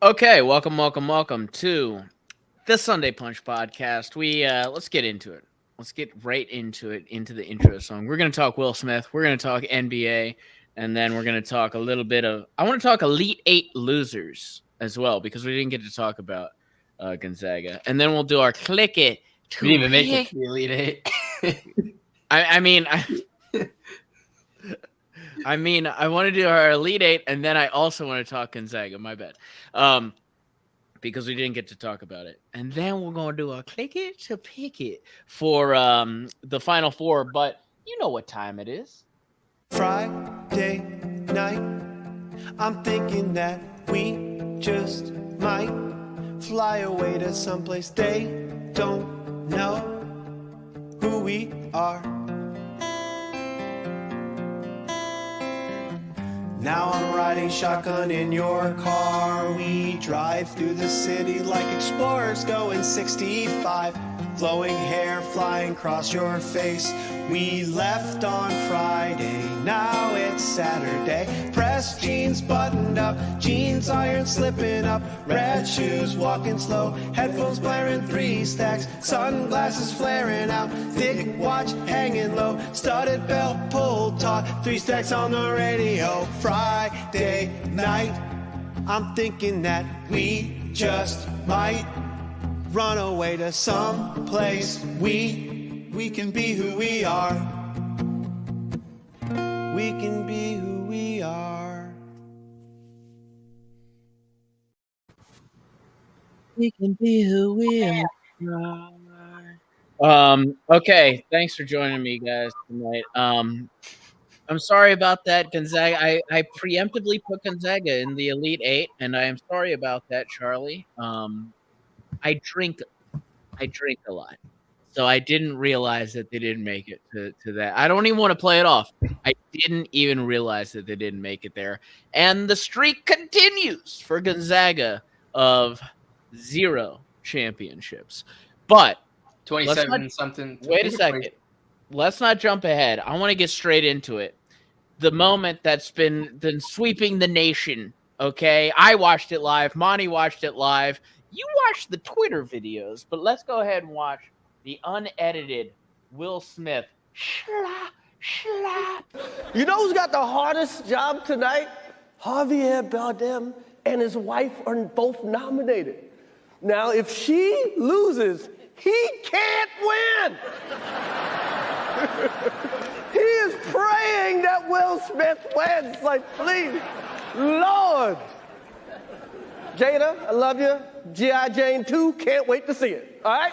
Okay, welcome to the Sunday Punch podcast. We let's get into it. Let's get right into it, into the intro song. We're gonna talk Will Smith. We're gonna talk NBA, and then we're gonna talk a little bit of. I want to talk Elite Eight losers as well because we didn't get to talk about Gonzaga, and then we'll do our click it We to didn't even make it pick. to the Elite Eight. I want to do our Elite Eight, and then I also want to talk Gonzaga. My bad. Because we didn't get to talk about it. And then we're going to do a click it to pick it for the Final Four. But you know what time it is. Friday night, I'm thinking that we just might fly away to someplace they don't know who we are. Now I'm riding shotgun in your car. We drive through the city like explorers going 65. Flowing hair flying across your face. We left on Friday, now it's Saturday. Pressed jeans buttoned up, jeans iron slipping up. Red shoes walking slow, headphones blaring 3 stacks. Sunglasses flaring out, thick watch hanging low. Studded belt pulled taut, 3 stacks on the radio. Friday night, I'm thinking that we just might run away to some place we can be who we are. We can be who we are. We can be who we are. Okay, thanks for joining me, guys, tonight. I'm sorry about that, Gonzaga. I preemptively put Gonzaga in the Elite Eight, and I am sorry about that, Charlie. I drink a lot, so I didn't realize that they didn't make it to that. I don't even want to play it off. I didn't even realize that they didn't make it there, and the streak continues for Gonzaga of 0 championships. But 27 something. wait a second. Let's not jump ahead. I want to get straight into it. The moment that's been sweeping the nation. Okay, I watched it live. Monty watched it live. You watched the Twitter videos, but let's go ahead and watch the unedited Will Smith. Slap. You know who's got the hardest job tonight? Javier Bardem and his wife are both nominated. Now, if she loses, he can't win. He is praying that Will Smith wins. Like, please, Lord. Jada, I love you. G.I. Jane 2, can't wait to see it. All right?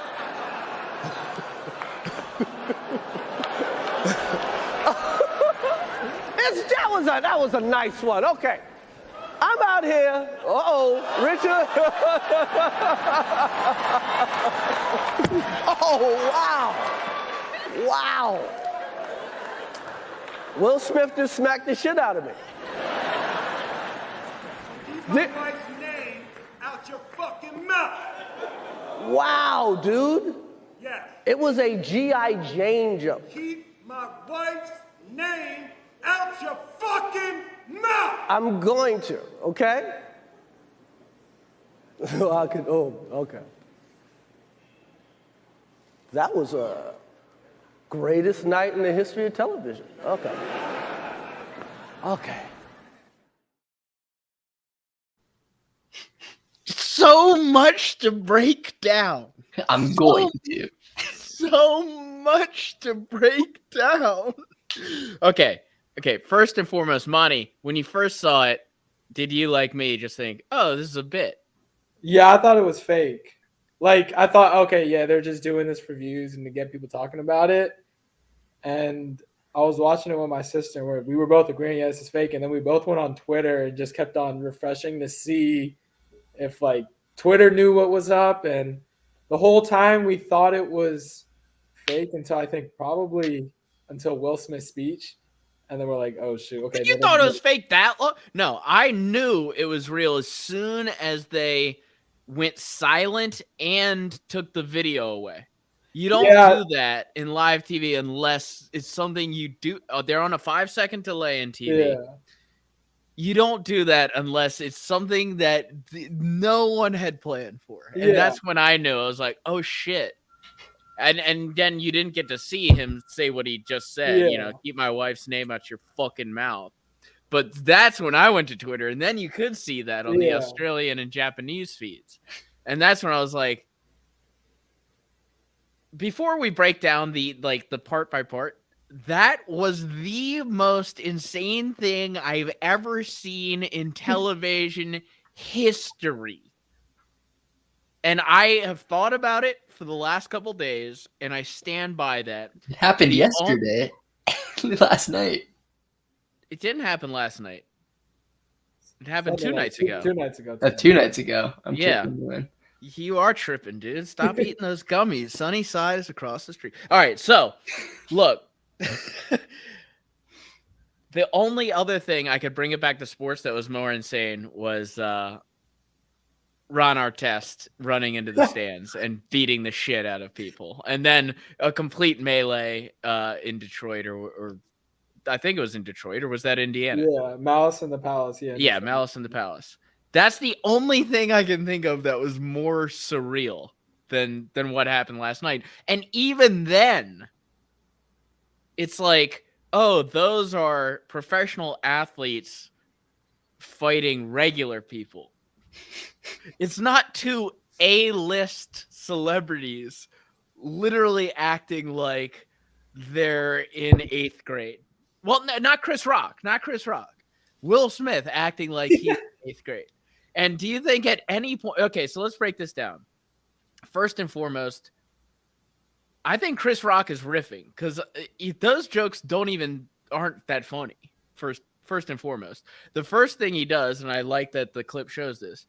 That was a nice one. Okay. I'm out here. Richard. Oh, wow. Wow. Will Smith just smacked the shit out of me. Keep my wife's name out your fucking mouth. Wow, dude. Yes. It was a G.I. Jane jump. Keep my wife's name out your fucking mouth. I'm going to, okay? Okay. That was a greatest night in the history of television. Okay. Okay. So much to break down. I'm going to. So much to break down. Okay. First and foremost, Monty, when you first saw it, did you, like me, just think, oh, this is a bit? Yeah, I thought it was fake. Like, I thought, okay, yeah, they're just doing this for views and to get people talking about it. And I was watching it with my sister where we were both agreeing, yeah, this is fake. And then we both went on Twitter and just kept on refreshing to see if, like, Twitter knew what was up. And the whole time we thought it was fake until I think probably until Will Smith's speech. And then we're like, oh, shoot. Okay. You thought it was fake that long? No, I knew it was real as soon as they went silent and took the video away. You don't do that in live TV unless it's something you do. Oh, they're on a 5-second delay in TV. Yeah. you don't do that unless it's something that no one had planned for. And that's when I knew. I was like, oh shit. And then you didn't get to see him say what he just said, keep my wife's name out your fucking mouth. But that's when I went to Twitter, and then you could see that on the Australian and Japanese feeds. And that's when I was like, before we break down the part by part, that was the most insane thing I've ever seen in television history. And I have thought about it for the last couple days, and I stand by that. It happened yesterday, last night. It didn't happen last night. It happened 2 nights ago. 2 nights ago. 2 nights ago. I'm tripping. You are tripping, dude. Stop eating those gummies. Sunny side is across the street. All right, so look. The only other thing I could bring it back to sports that was more insane was Ron Artest running into the stands and beating the shit out of people. And then a complete melee in Detroit or I think it was in Detroit, or was that Indiana? Yeah, Malice in the Palace. Yeah, Malice in the Palace. That's the only thing I can think of that was more surreal than what happened last night. And even then, it's like, oh, those are professional athletes fighting regular people. It's not two A-list celebrities literally acting like they're in 8th grade. Well, not Chris Rock. Not Chris Rock. Will Smith acting like he's in 8th grade. And do you think at any point... Okay, so let's break this down. First and foremost, I think Chris Rock is riffing because those jokes aren't that funny. First and foremost. The first thing he does, and I like that the clip shows this,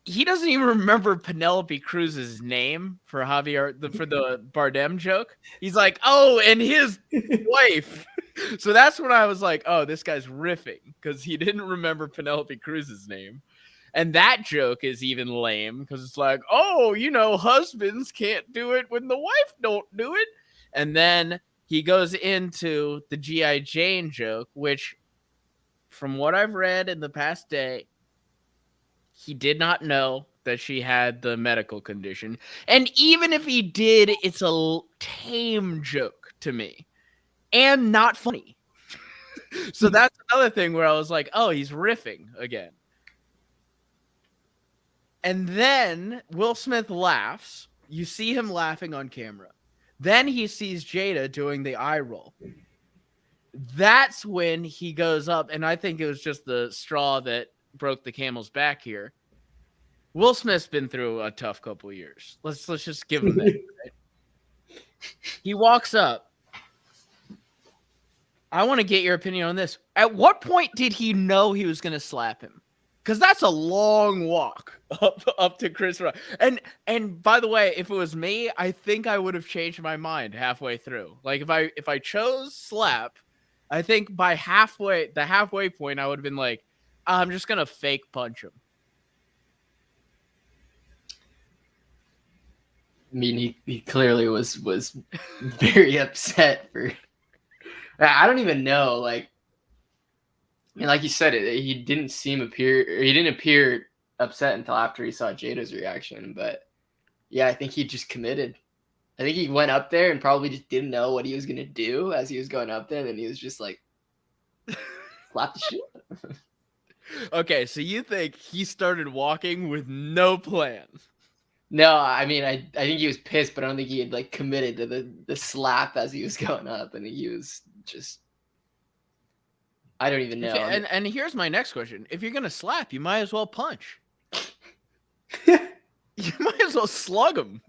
he doesn't even remember Penelope Cruz's name for the Bardem joke. He's like, oh, and his wife. So that's when I was like, oh, this guy's riffing because he didn't remember Penelope Cruz's name. And that joke is even lame because it's like, oh, husbands can't do it when the wife don't do it. And then he goes into the G.I. Jane joke, which from what I've read in the past day, he did not know that she had the medical condition. And even if he did, it's a tame joke to me and not funny. So that's another thing where I was like, oh, he's riffing again. And then Will Smith laughs. You see him laughing on camera. Then he sees Jada doing the eye roll. That's when he goes up, and I think it was just the straw that broke the camel's back here. Will Smith's been through a tough couple of years. Let's just give him that. Right? He walks up. I want to get your opinion on this. At what point did he know he was going to slap him? Because that's a long walk up to Chris Rock. And by the way, if it was me, I think I would have changed my mind halfway through. Like if I chose slap, I think by the halfway point, I would have been like, I'm just gonna fake punch him. I mean, he clearly was very upset for. I don't even know, like you said, he didn't appear upset until after he saw Jada's reaction. But yeah, I think he just committed. I think he went up there and probably just didn't know what he was gonna do as he was going up there, and then he was just like, slap the shit. Okay, so you think he started walking with no plan? No, I mean, I think he was pissed, but I don't think he had like committed to the slap as he was going up. I think he was just, I don't even know. Okay, and here's my next question. If you're going to slap, you might as well punch. You might as well slug him.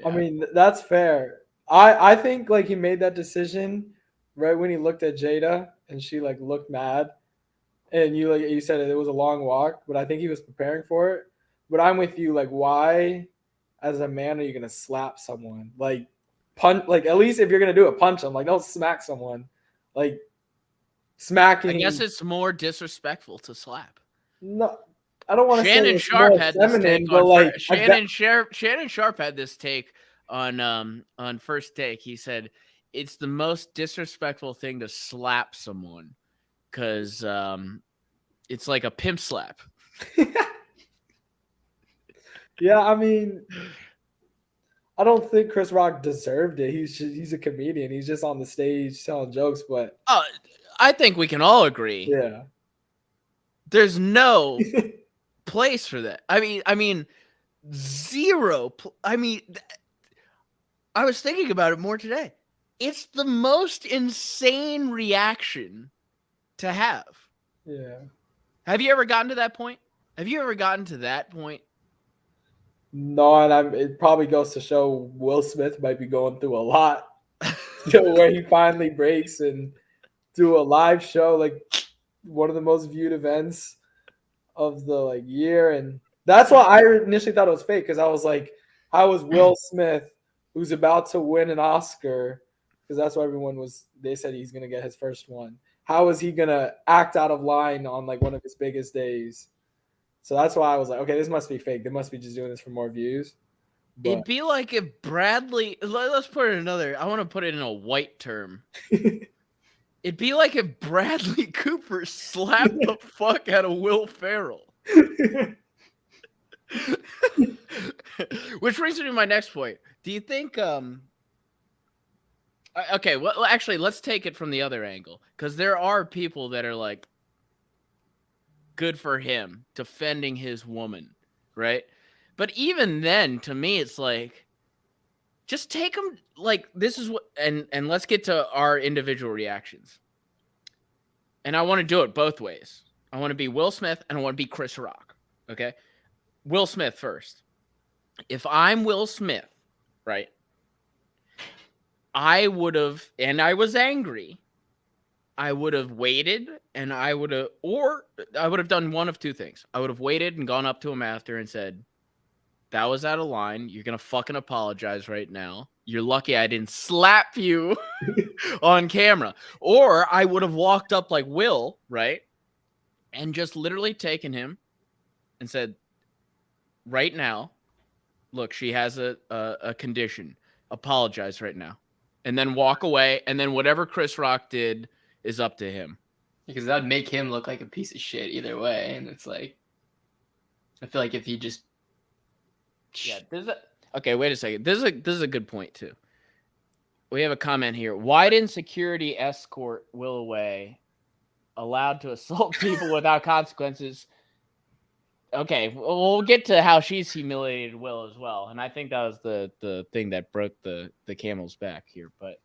I mean, that's fair. I think like he made that decision right when he looked at Jada and she like looked mad. And you said it was a long walk, but I think he was preparing for it. But I'm with you. Like, why, as a man, are you gonna slap someone? Like, punch. Like, at least if you're gonna do it, punch them. Like, don't smack someone. Like, smacking. I guess it's more disrespectful to slap. No, I don't want to. Shannon Sharp had this take on Shannon Sharp had this take on First Take. He said it's the most disrespectful thing to slap someone because it's like a pimp slap. Yeah, I mean, I don't think Chris Rock deserved it. He's a comedian. He's just on the stage telling jokes, but I think we can all agree. yeah. There's no place for that. I mean, zero. I mean, I was thinking about it more today. It's the most insane reaction to have. Yeah. Have you ever gotten to that point? Have you ever gotten to that point? No, and it probably goes to show Will Smith might be going through a lot. Where he finally breaks and do a live show, like one of the most viewed events of the year, and that's why I initially thought it was fake, because I was like, how is Will Smith, who's about to win an Oscar, because that's what they said he's gonna get his first one, how is he gonna act out of line on one of his biggest days? So that's why I was like, okay, this must be fake. They must be just doing this for more views. But It'd be like if Bradley, let's put it I want to put it in a white term. It'd be like if Bradley Cooper slapped the fuck out of Will Ferrell. Which brings me to my next point. Do you think okay, well actually let's take it from the other angle, because there are people that are like, good for him defending his woman, right? But even then, to me, it's like, just take him, this is what, and let's get to our individual reactions. And I want to do it both ways. I want to be Will Smith and I want to be Chris Rock. Okay. Will Smith first. If I'm Will Smith, right, I would have, and I was angry, I would have waited, and I would have done one of two things. I would have waited and gone up to him after and said, that was out of line. You're going to fucking apologize right now. You're lucky I didn't slap you on camera. Or I would have walked up like Will, right, and just literally taken him and said, right now, look, she has a condition. Apologize right now. And then walk away, and then whatever Chris Rock did is up to him, because that would make him look like a piece of shit either way. And it's like, I feel like if he just okay, wait a second. This is a good point too. We have a comment here. Why didn't security escort Will away? Allowed to assault people without consequences. Okay, we'll get to how she's humiliated Will as well, and I think that was the thing that broke the camel's back here. But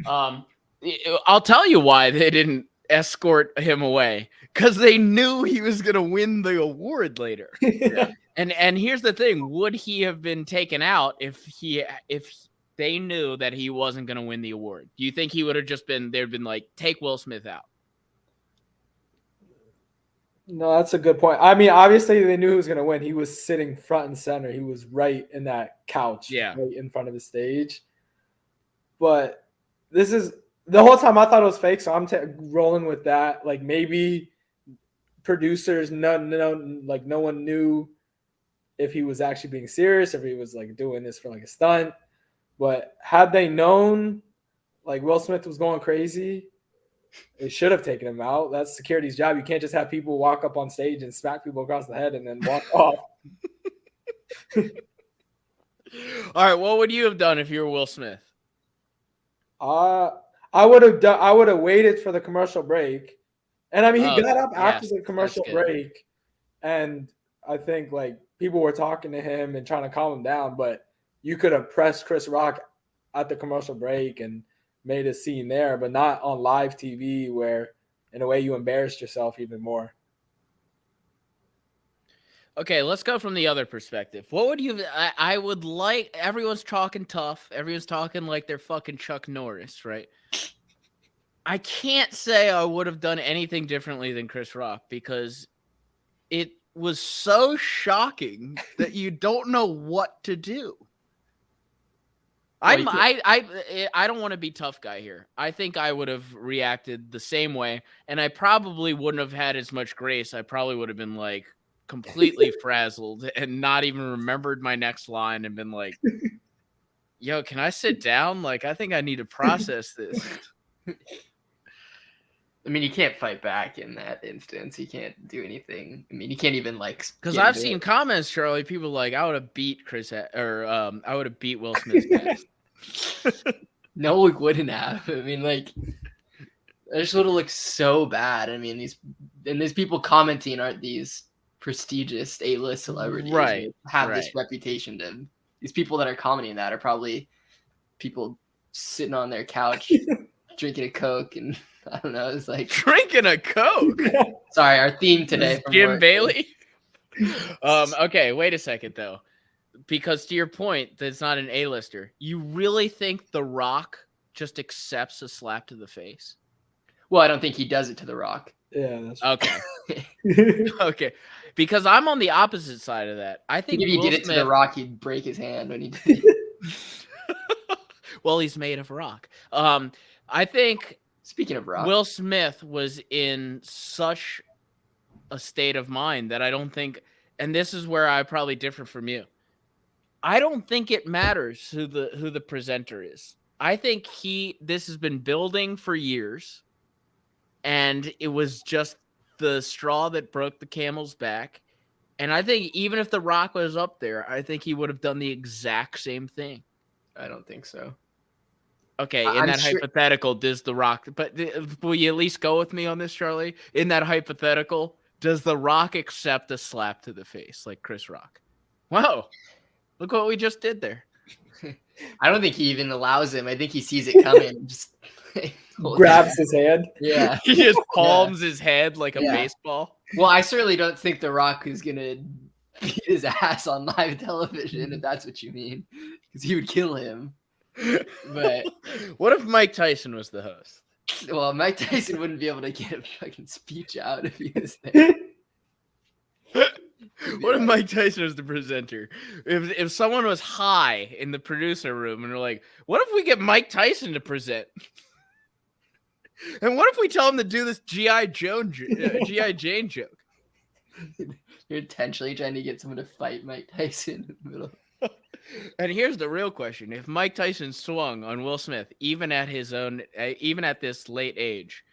I'll tell you why they didn't escort him away, because they knew he was going to win the award later. Yeah. And here's the thing: would he have been taken out if they knew that he wasn't going to win the award? Do you think he would have just been? They'd been like, take Will Smith out. No, that's a good point. I mean, obviously they knew he was going to win. He was sitting front and center. He was right in that couch, right in front of the stage. But this is the whole time I thought it was fake, so I'm rolling with that. Like, maybe producers, no one knew if he was actually being serious, if he was doing this for a stunt. But had they known Will Smith was going crazy, they should have taken him out. That's security's job. You can't just have people walk up on stage and smack people across the head and then walk off. All right, what would you have done if you were Will Smith? I would have waited for the commercial break. And I mean, he got up after the commercial break, and I think people were talking to him and trying to calm him down, but you could have pressed Chris Rock at the commercial break and made a scene there, but not on live TV where in a way you embarrassed yourself even more. Okay, let's go from the other perspective. What would you I would like, everyone's talking tough. Everyone's talking like they're fucking Chuck Norris, right? I can't say I would have done anything differently than Chris Rock, because it was so shocking that you don't know what to do. I don't want to be tough guy here. I think I would have reacted the same way, and I probably wouldn't have had as much grace. I probably would have been completely frazzled and not even remembered my next line and been like, yo, can I sit down? I think I need to process this. I mean, he can't fight back in that instance. He can't do anything. I mean, he can't even like. Because I've seen comments, Charlie. People like, I would have beat I would have beat Will Smith's ass. No, he wouldn't have. I mean, like, it just would have looked so bad. I mean, these people commenting aren't these prestigious A-list celebrities, right? Who have this reputation. To these people that are commenting that are probably people sitting on their couch drinking a Coke, and I don't know. It's like drinking a Coke. Sorry, our theme today from Jim work. Bailey. Okay, wait a second though, because to your point, that's not an A-lister. You really think The Rock just accepts a slap to the face? Well, I don't think he does it to The Rock. Yeah. That's okay. Okay, because I'm on the opposite side of that. I think if he did it to The Rock, he'd break his hand when he did it. Well, he's made of rock. I think. Speaking of rock, Will Smith was in such a state of mind that I don't think, and this is where I probably differ from you. I don't think it matters who the presenter is. I think this has been building for years, and it was just the straw that broke the camel's back. And I think even if The Rock was up there, I think he would have done the exact same thing. I don't think so. Okay, in that hypothetical, does The Rock... But will you at least go with me on this, Charlie? In that hypothetical, does The Rock accept a slap to the face like Chris Rock? Whoa, look what we just did there. I don't think he even allows him. I think he sees it coming and just grabs his hand. Yeah. He just palms his head like a baseball. Well, I certainly don't think The Rock is going to beat his ass on live television, if that's what you mean, because he would kill him. But what if Mike Tyson was the host? Well, Mike Tyson wouldn't be able to get a fucking speech out if he was there. What if Mike Tyson was the presenter? If someone was high in the producer room and they're like, what if we get Mike Tyson to present? And what if we tell him to do this G.I. Jane joke? You're intentionally trying to get someone to fight Mike Tyson in the middle. And here's the real question. If Mike Tyson swung on Will Smith, even at this late age,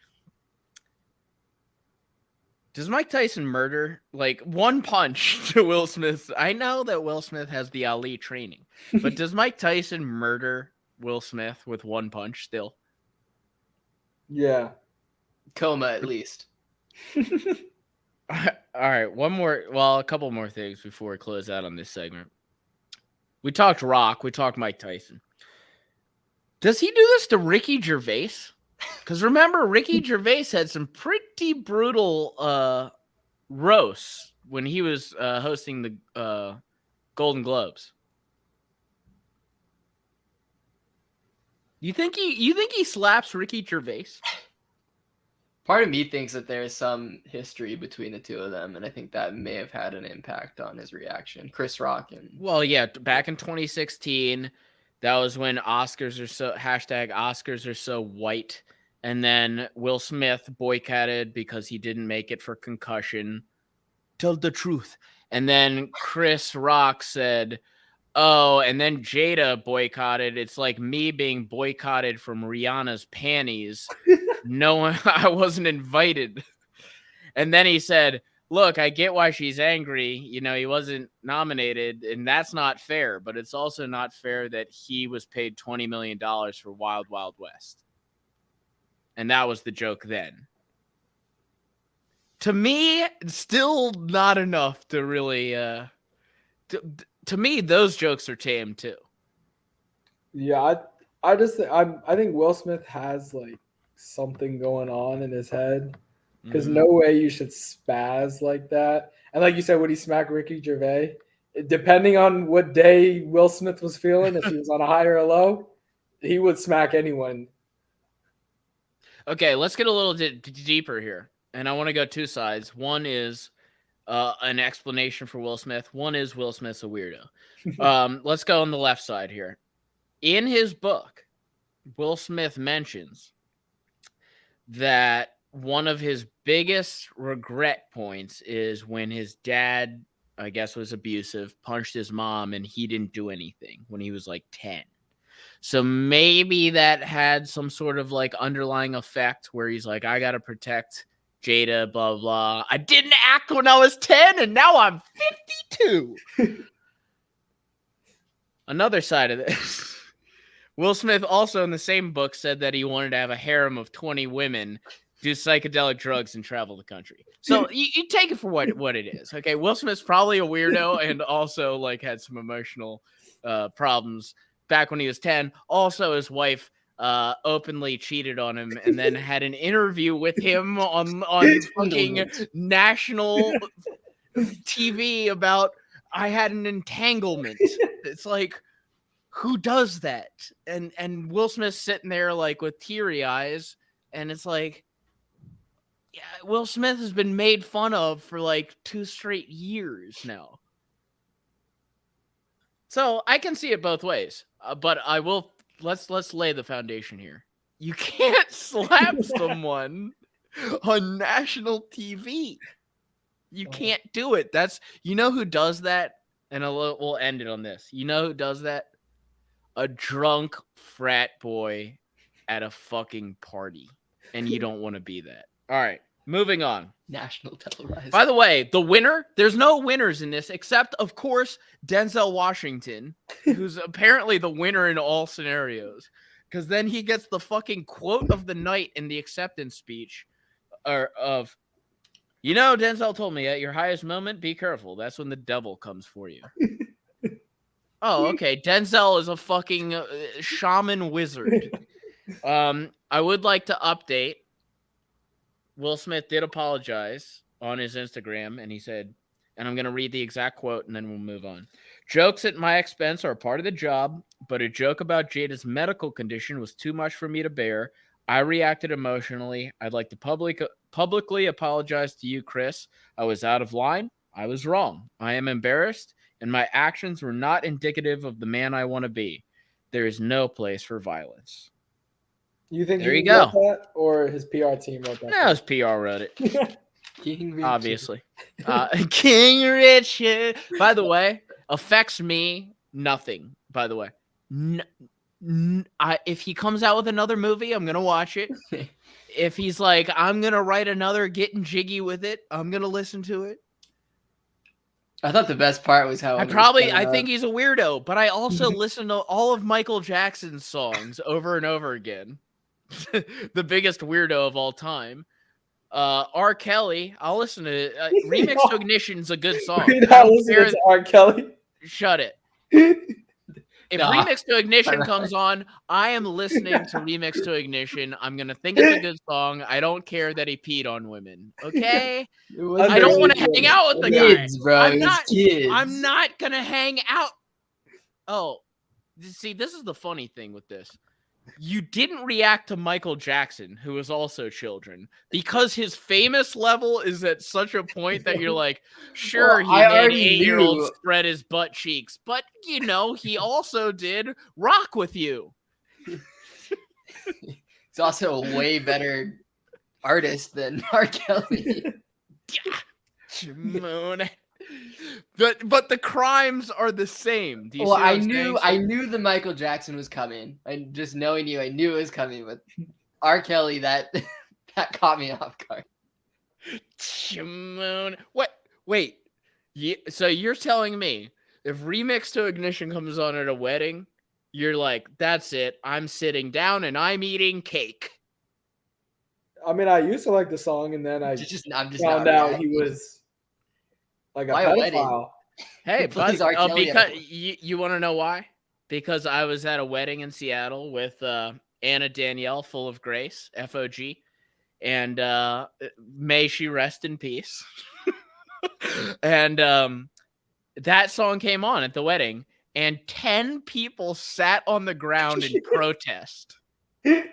does Mike Tyson murder? Like, one punch to Will Smith. I know that Will Smith has the Ali training, but does Mike Tyson murder Will Smith with one punch still? Yeah. Coma, at least. All right. A couple more things before we close out on this segment. We talked Rock. We talked Mike Tyson. Does he do this to Ricky Gervais? Because remember, Ricky Gervais had some pretty brutal roasts when he was hosting the Golden Globes. You think he slaps Ricky Gervais? Part of me thinks that there is some history between the two of them, and I think that may have had an impact on his reaction. Chris Rock and back in 2016, that was when Oscars are so white, and then Will Smith boycotted because he didn't make it for concussion. Tell the truth. And then Chris Rock said, oh, and then Jada boycotted. It's like me being boycotted from Rihanna's panties. I wasn't invited. And then he said, look, I get why she's angry. You know, he wasn't nominated, and that's not fair. But it's also not fair that he was paid $20 million for Wild Wild West. And that was the joke then. To me, still not enough to really... To me, those jokes are tame too. Yeah, I think Will Smith has like something going on in his head, because no way you should spaz like that. And like you said, would he smack Ricky Gervais? Depending on what day Will Smith was feeling, if he was on a high or a low, he would smack anyone. Okay, let's get a little deeper here, and I want to go two sides. One is an explanation for Will Smith. One is Will Smith's a weirdo. Let's go on the left side here. In his book, Will Smith mentions that one of his biggest regret points is when his dad, I guess, was abusive, punched his mom, and he didn't do anything when he was like 10. So maybe that had some sort of like underlying effect where he's like, I got to protect Jada, blah, blah. I didn't act when I was 10 and now I'm 52. Another side of this. Will Smith also in the same book said that he wanted to have a harem of 20 women, do psychedelic drugs, and travel the country. So you take it for what it is. Okay, Will Smith's probably a weirdo and also like had some emotional problems back when he was 10. Also, his wife openly cheated on him and then had an interview with him on fucking national TV about I had an entanglement. It's like, who does that? And Will Smith's sitting there like with teary eyes, and it's like, yeah, Will Smith has been made fun of for like 2 straight years now. So I can see it both ways, but I will let's lay the foundation here. You can't slap someone on national TV. You can't do it. You know who does that? And we'll end it on this. You know who does that? A drunk frat boy at a fucking party. And you don't want to be that. All right, moving on. National televised. By the way, the winner, there's no winners in this except, of course, Denzel Washington, who's apparently the winner in all scenarios. Because then he gets the fucking quote of the night in the acceptance speech of, you know, Denzel told me at your highest moment, be careful. That's when the devil comes for you. Oh, okay. Denzel is a fucking shaman wizard. I would like to update. Will Smith did apologize on his Instagram, and he said, and I'm going to read the exact quote, and then we'll move on. Jokes at my expense are part of the job, but a joke about Jada's medical condition was too much for me to bear. I reacted emotionally. I'd like to publicly apologize to you, Chris. I was out of line. I was wrong. I am embarrassed, and my actions were not indicative of the man I want to be. There is no place for violence. You think there he you go. wrote that, or his PR team wrote that? No, his PR wrote it. King Richard. Obviously. King Richard. By the way, affects me nothing, by the way. If he comes out with another movie, I'm going to watch it. If he's like, I'm going to write another Getting Jiggy with It, I'm going to listen to it. I thought the best part was how I think he's a weirdo, but I also listen to all of Michael Jackson's songs over and over again. The biggest weirdo of all time. R. Kelly, I'll listen to it. Remix to Ignition's a good song. To R. Kelly. Shut it. If Remix to Ignition comes on, I am listening to Remix to Ignition. I'm going to think it's a good song. I don't care that he peed on women. Okay? I don't want to hang out with the guy. Bro, I'm not going to hang out. Oh, see, this is the funny thing with this. You didn't react to Michael Jackson, who is also children, because his famous level is at such a point that you're like, sure, he made 8-year-olds spread his butt cheeks, but, you know, he also did Rock With You. He's also a way better artist than R. Kelly. But the crimes are the same. Well, I knew the Michael Jackson was coming. And just knowing you, I knew it was coming. But R. Kelly, that caught me off guard. What? Wait. So you're telling me if Remix to Ignition comes on at a wedding, you're like, that's it. I'm sitting down and I'm eating cake. I mean, I used to like the song, and then I found out he was like a pedophile. Hey, but because you want to know why? Because I was at a wedding in Seattle with Anna Danielle, Full of Grace, FOG, and may she rest in peace. And that song came on at the wedding, and 10 people sat on the ground in protest. No.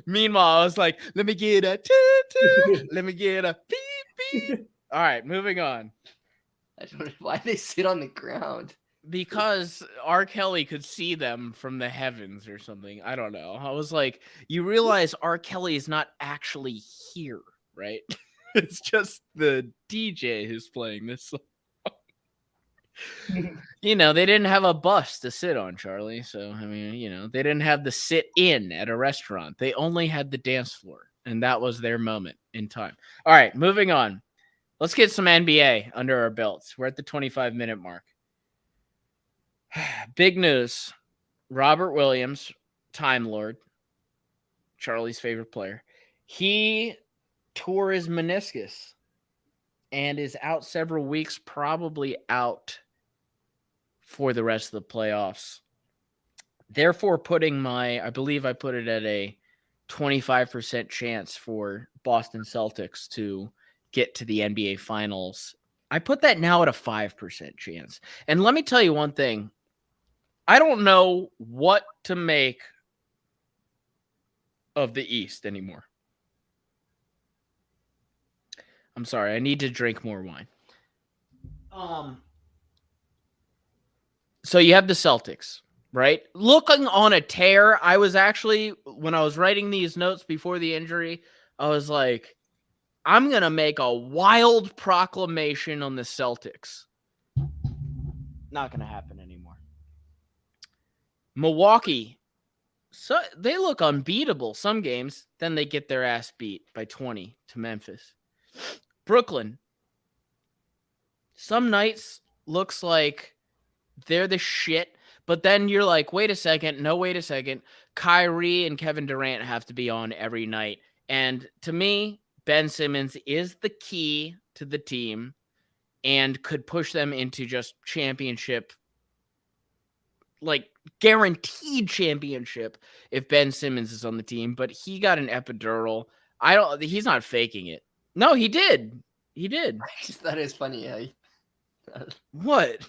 Meanwhile, I was like, let me get a toot, let me get a beep, beep. All right, moving on. I don't know why they sit on the ground. Because R. Kelly could see them from the heavens or something. I don't know. I was like, you realize R. Kelly is not actually here, right? It's just the DJ who's playing this song. You know, they didn't have a bus to sit on, Charlie. So, I mean, you know, they didn't have the sit in at a restaurant. They only had the dance floor, and that was their moment in time. All right, moving on. Let's get some NBA under our belts. We're at the 25-minute mark. Big news. Robert Williams, Time Lord, Charlie's favorite player. He tore his meniscus and is out several weeks, probably out for the rest of the playoffs. Therefore, putting I believe I put it at a 25% chance for Boston Celtics to get to the NBA Finals. I put that now at a 5% chance. And let me tell you one thing. I don't know what to make of the East anymore. I'm sorry. I need to drink more wine. So you have the Celtics, right? Looking on a tear. I was actually, when I was writing these notes before the injury, I was like, I'm going to make a wild proclamation on the Celtics. Not going to happen anymore. Milwaukee, so they look unbeatable some games. Then they get their ass beat by 20 to Memphis. Brooklyn, some nights looks like they're the shit, but then you're like, wait a second. Kyrie and Kevin Durant have to be on every night. And to me, Ben Simmons is the key to the team and could push them into just championship, like guaranteed championship if Ben Simmons is on the team. But he got an epidural. He's not faking it. No, he did. He did. I just thought it was funny. What?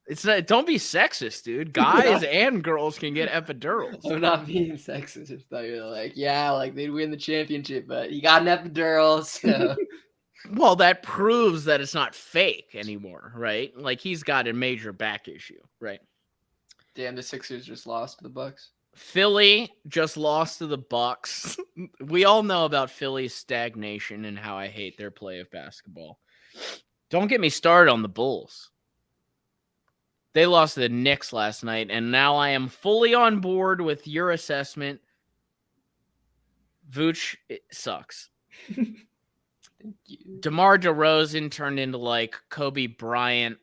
It's not. Don't be sexist, dude. Guys and girls can get epidurals. I'm not being sexist. Just thought you were like, yeah, like they'd win the championship, but he got an epidural, so. Well, that proves that it's not fake anymore, right? Like he's got a major back issue, right? Damn, the Sixers just lost to the Bucks. Philly just lost to the Bucks. We all know about Philly's stagnation and how I hate their play of basketball. Don't get me started on the Bulls. They lost to the Knicks last night, and now I am fully on board with your assessment. Vooch, it sucks. Thank you. DeMar DeRozan turned into like Kobe Bryant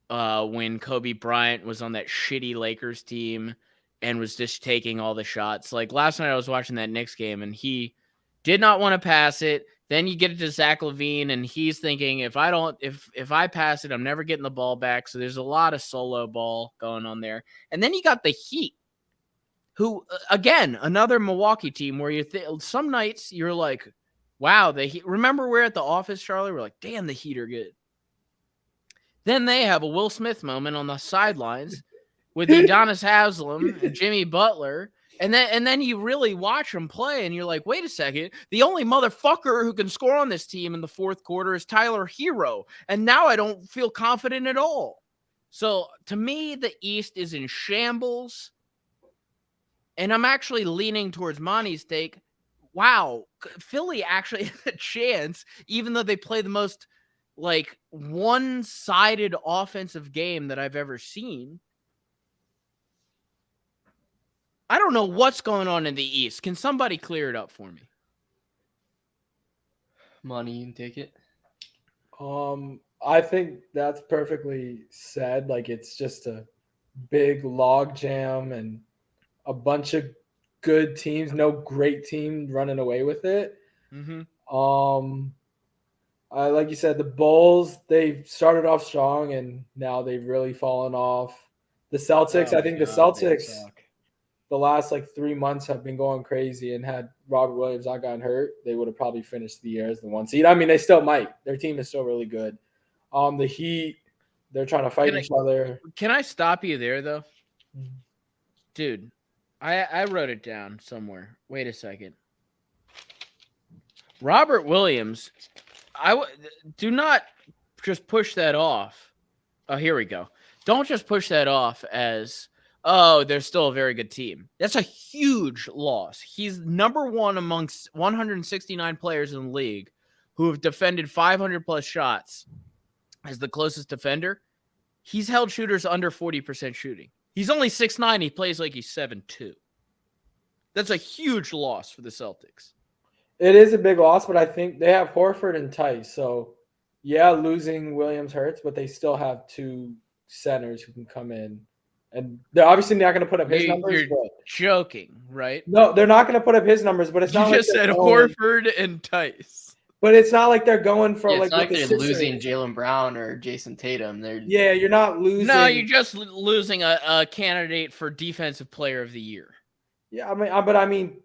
when Kobe Bryant was on that shitty Lakers team and was just taking all the shots. Like last night I was watching that Knicks game, and he did not want to pass it. Then you get it to Zach LaVine, and he's thinking, if I pass it, I'm never getting the ball back. So there's a lot of solo ball going on there. And then you got the Heat, who, again, another Milwaukee team where some nights you're like, wow, the Heat. Remember we're at the office, Charlie? We're like, damn, the Heat are good. Then they have a Will Smith moment on the sidelines with Udonis Haslem and Jimmy Butler. And then you really watch them play, and you're like, wait a second. The only motherfucker who can score on this team in the fourth quarter is Tyler Hero. And now I don't feel confident at all. So to me, the East is in shambles. And I'm actually leaning towards Monty's take. Wow, Philly actually has a chance, even though they play the most like one-sided offensive game that I've ever seen. I don't know what's going on in the East. Can somebody clear it up for me? Money, you can take it. I think that's perfectly said. Like it's just a big log jam and a bunch of good teams, no great team running away with it. Mm-hmm. Like you said, the Bulls, they started off strong and now they've really fallen off. The Celtics, I think the Celtics, the last like 3 months have been going crazy, and had Robert Williams not gotten hurt, they would have probably finished the year as the 1 seed. I mean, they still might. Their team is still really good. The Heat, they're trying to fight each other. Can I stop you there, though? Dude, I wrote it down somewhere. Wait a second. Robert Williams, do not just push that off. Oh, here we go. Don't just push that off as, oh, they're still a very good team. That's a huge loss. He's number one amongst 169 players in the league who have defended 500 plus shots. as the closest defender, he's held shooters under 40% shooting. He's only 6'9". He plays like he's 7'2". That's a huge loss for the Celtics. It is a big loss, but I think they have Horford and Tice. So, yeah, losing Williams hurts, but they still have two centers who can come in. And they're obviously not going to put up his numbers. You're but joking, right? no, they're not going to put up his numbers, but it's not You like just said going, Horford and Tice. But it's not like they're going for it's not like they're Sixers. losing Jaylen Brown or Jason Tatum. Yeah, you're not losing. No, you're just losing a candidate for Defensive Player of the Year. Yeah, I mean,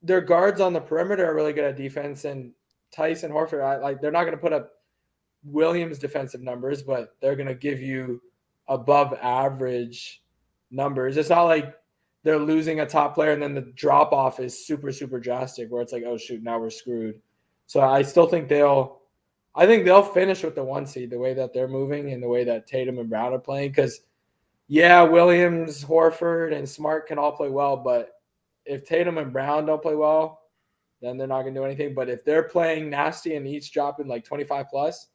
their guards on the perimeter are really good at defense, and Tice and Horford, they're not going to put up Williams' defensive numbers, but they're going to give you above average numbers. It's not like they're losing a top player and then the drop off is super, super drastic where it's like, oh shoot, now we're screwed. So I still think they'll finish with the 1 seed the way that they're moving and the way that Tatum and Brown are playing. Because yeah, Williams, Horford, and Smart can all play well, but if Tatum and Brown don't play well, then they're not going to do anything. But if they're playing nasty and each dropping like 25 plus,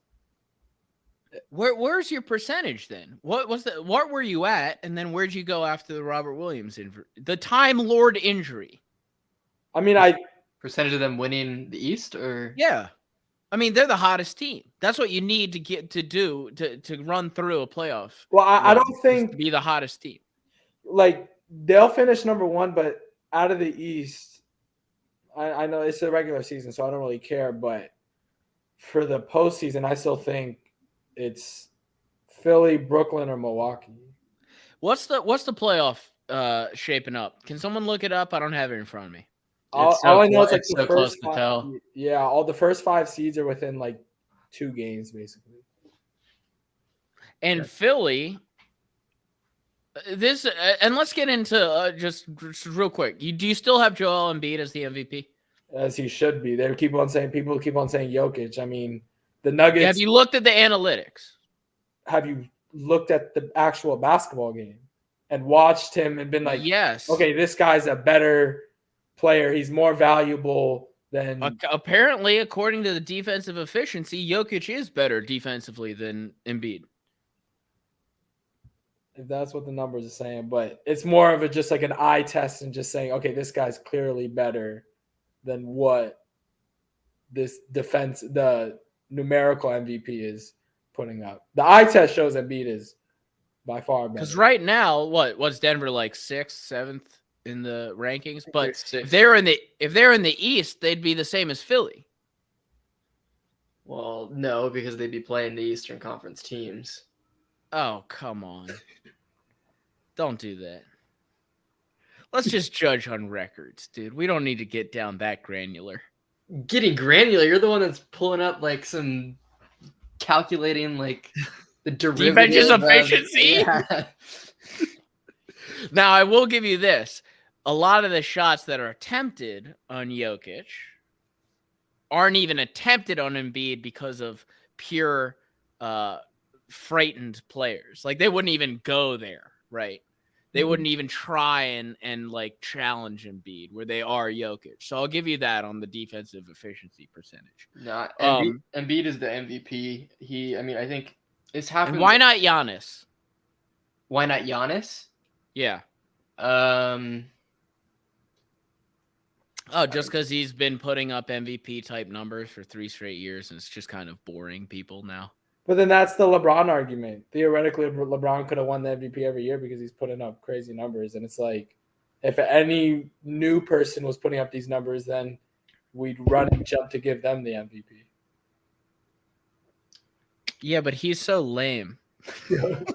where's your percentage then? What were you at, and then where'd you go after the Robert Williams the Time Lord injury? I mean, percentage of them winning the East, or yeah, I mean they're the hottest team. That's what you need to get to run through a playoff. Well, I don't think to be the hottest team. Like they'll finish number 1, but out of the East, I know it's a regular season, so I don't really care. But for the postseason, I still think it's Philly, Brooklyn, or Milwaukee. What's the playoff shaping up? Can someone look it up? I don't have it in front of me. All I know is like the so first close to tell. Yeah, all the first 5 seeds are within like 2 games, basically. And yeah. Philly, this and let's get into just real quick. Do you still have Joel Embiid as the MVP? As he should be. People keep on saying Jokic. I mean, the Nuggets. Have you looked at the analytics? Have you looked at the actual basketball game and watched him and been like, yes, okay, this guy's a better player. He's more valuable than. Apparently, according to the defensive efficiency, Jokic is better defensively than Embiid. If that's what the numbers are saying, but it's more of just like an eye test and just saying, okay, this guy's clearly better than what this the numerical MVP is putting up. The eye test shows Embiid is by far better. Because right now, what's Denver like 6th, 7th in the rankings? But if they're in the East, they'd be the same as Philly. Well, no, because they'd be playing the Eastern Conference teams. Oh, come on. Don't do that. Let's just judge on records, dude. We don't need to get down that granular. Getting granular? You're the one that's pulling up like some calculating like the derivative defensive efficiency. Yeah. Now, I will give you this. A lot of the shots that are attempted on Jokic aren't even attempted on Embiid because of pure frightened players. Like they wouldn't even go there, right? They wouldn't even try and like challenge Embiid where they are Jokic. So I'll give you that on the defensive efficiency percentage. No, Embiid is the MVP. I think it's happened. Why not Giannis? Why not Giannis? Yeah. Just because he's been putting up MVP type numbers for 3 straight years, and it's just kind of boring people now. But then that's the LeBron argument. Theoretically, LeBron could have won the MVP every year because he's putting up crazy numbers. And it's like, if any new person was putting up these numbers, then we'd run and jump to give them the MVP. Yeah, but he's so lame. Dude,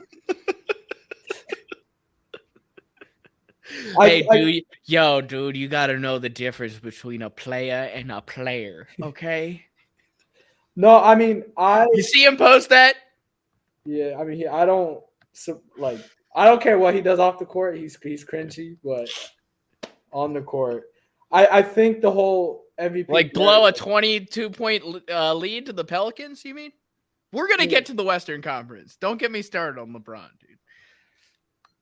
you got to know the difference between a player and a player, okay? No, I mean, you see him post that? Yeah, I mean, I don't care what he does off the court. He's cringy, but on the court, I think the whole MVP like blow a 22-point lead to the Pelicans. You mean? We're gonna get to the Western Conference. Don't get me started on LeBron, dude.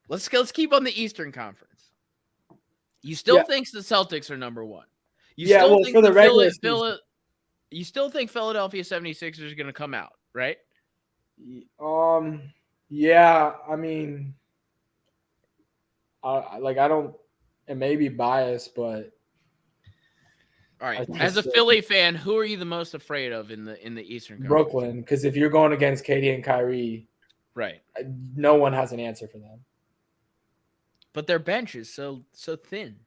Let's keep on the Eastern Conference. You still think the Celtics are number 1? You still think for the regular season. You still think Philadelphia 76ers are going to come out, right? Yeah, I mean, I don't. It may be biased, but All right. I think As a it's Philly fan, who are you the most afraid of in the Eastern Conference? Brooklyn, because if you're going against KD and Kyrie, Right. no one has an answer for them. But their bench is so thin.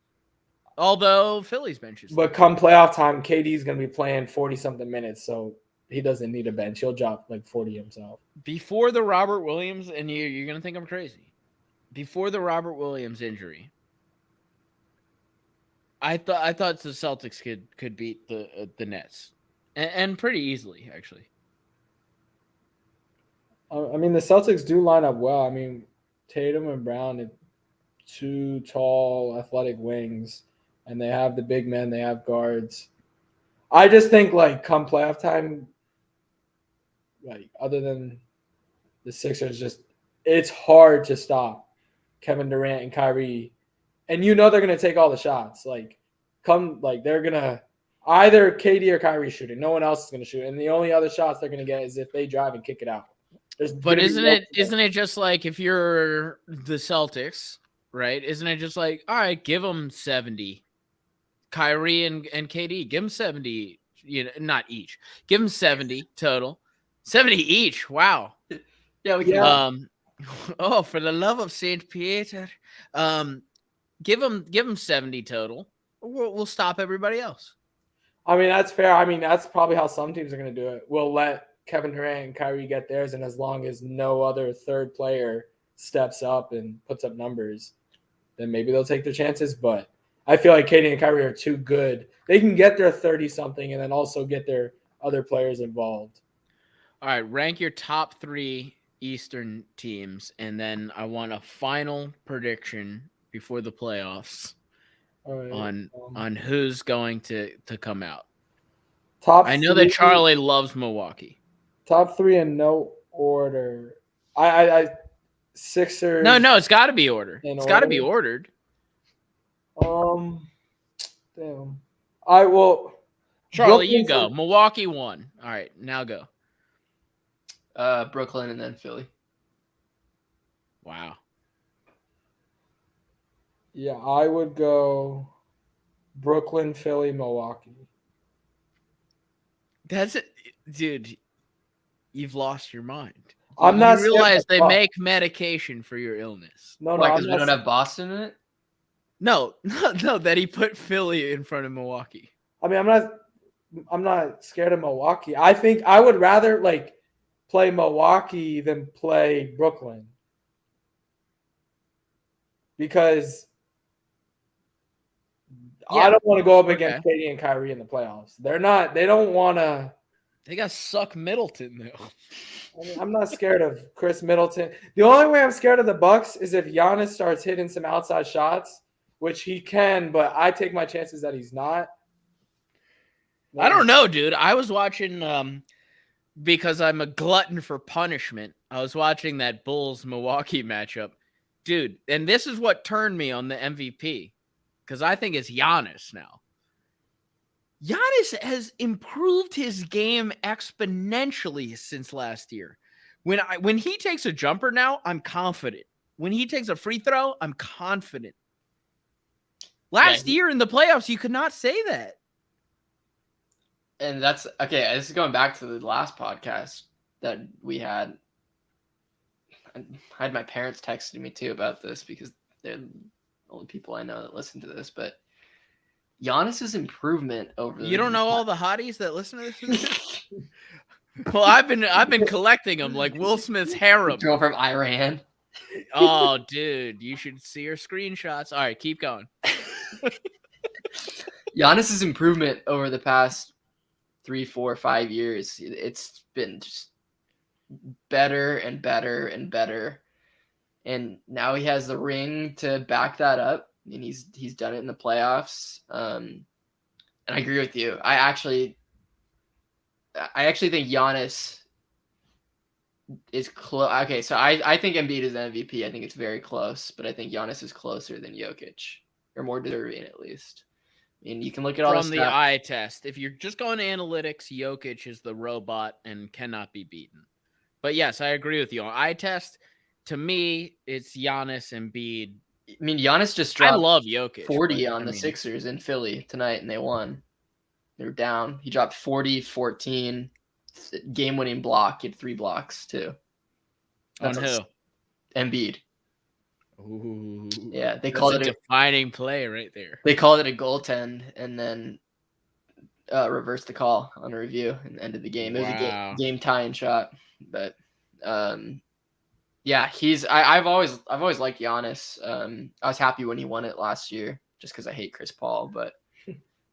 Although Philly's bench is But come playoff time, KD's going to be playing 40-something minutes, so he doesn't need a bench. He'll drop like 40 himself. before the Robert Williams, and you're going to think I'm crazy. Before the Robert Williams injury, I thought the Celtics could beat the Nets, and pretty easily actually. I mean, the Celtics do line up well. I mean, Tatum and Brown, two tall, athletic wings, and they have the big men. They have guards. I just think, like, come playoff time, like, other than the Sixers, it's hard to stop Kevin Durant and Kyrie. And they're going to take all the shots. They're going to either KD or Kyrie shooting. No one else is going to shoot. And the only other shots they're going to get is if they drive and kick it out. But isn't it just like if you're the Celtics, right? Isn't it just like, all right, give them 70, Kyrie and KD, give them 70, not each, give them 70 total, 70 each. Wow. Yeah, we can. Oh, for the love of Saint Peter, give them 70 total. We'll stop everybody else. I mean, that's fair. I mean, that's probably how some teams are going to do it. We'll let Kevin Durant and Kyrie get theirs, and as long as no other third player steps up and puts up numbers, then maybe they'll take their chances. But I feel like KD and Kyrie are too good. They can get their 30-something and then also get their other players involved. All right, rank your top 3 Eastern teams, and then I want a final prediction before the playoffs on who's going to come out. I know that Charlie loves Milwaukee. Top 3 in no order. Sixers. No, it's got to be order. It's got to be ordered. Damn. Charlie, you go. Milwaukee won. All right, now go. Brooklyn and then Philly. Wow. Yeah, I would go Brooklyn, Philly, Milwaukee. That's it, dude. You've lost your mind. I'm not. You realize they make medication for your illness. No, because we don't have Boston in it. No, that he put Philly in front of Milwaukee. I mean, I'm not scared of Milwaukee. I think I would rather play Milwaukee than play Brooklyn because I don't want to go up against KD and Kyrie in the playoffs. They don't want to. They got suck Middleton though. I mean, I'm not scared of Chris Middleton. The only way I'm scared of the Bucks is if Giannis starts hitting some outside shots, which he can, but I take my chances that he's not. I don't know, dude. I was watching because I'm a glutton for punishment. I was watching that Bulls-Milwaukee matchup. Dude, and this is what turned me on the MVP because I think it's Giannis now. Giannis has improved his game exponentially since last year. When he takes a jumper now, I'm confident. When he takes a free throw, I'm confident. Last year in the playoffs, you could not say that. And that's okay. This is going back to the last podcast that we had. I had my parents texting me too about this because they're the only people I know that listen to this. But Giannis's improvement over you don't know all the hotties that listen to this. Well, I've been collecting them like Will Smith's harem. Girl from Iran. Oh, dude, you should see her screenshots. All right, keep going. Giannis's improvement over the past 3, 4, 5 years, it's been just better and better and better. And now he has the ring to back that up. And he's done it in the playoffs. And I agree with you. I actually think Giannis is close. Okay, so I think Embiid is MVP. I think it's very close, but I think Giannis is closer than Jokic, or more deserving at least. I mean, you can look at all from the eye test. If you're just going to analytics, Jokic is the robot and cannot be beaten. But yes, I agree with you. On eye test, to me, it's Giannis and Embiid. I mean, Giannis just I dropped love Jokic. 40 but, on the Sixers in Philly tonight, and they won. They were down. He dropped 40, 14, game-winning block. He had 3 blocks, too. On who? Embiid. Ooh, Yeah, they called it a defining play right there. They called it a goaltend, and then reversed the call on a review and ended the game. It was a game tying shot, but yeah, I've always liked Giannis. I was happy when he won it last year, just because I hate Chris Paul, but.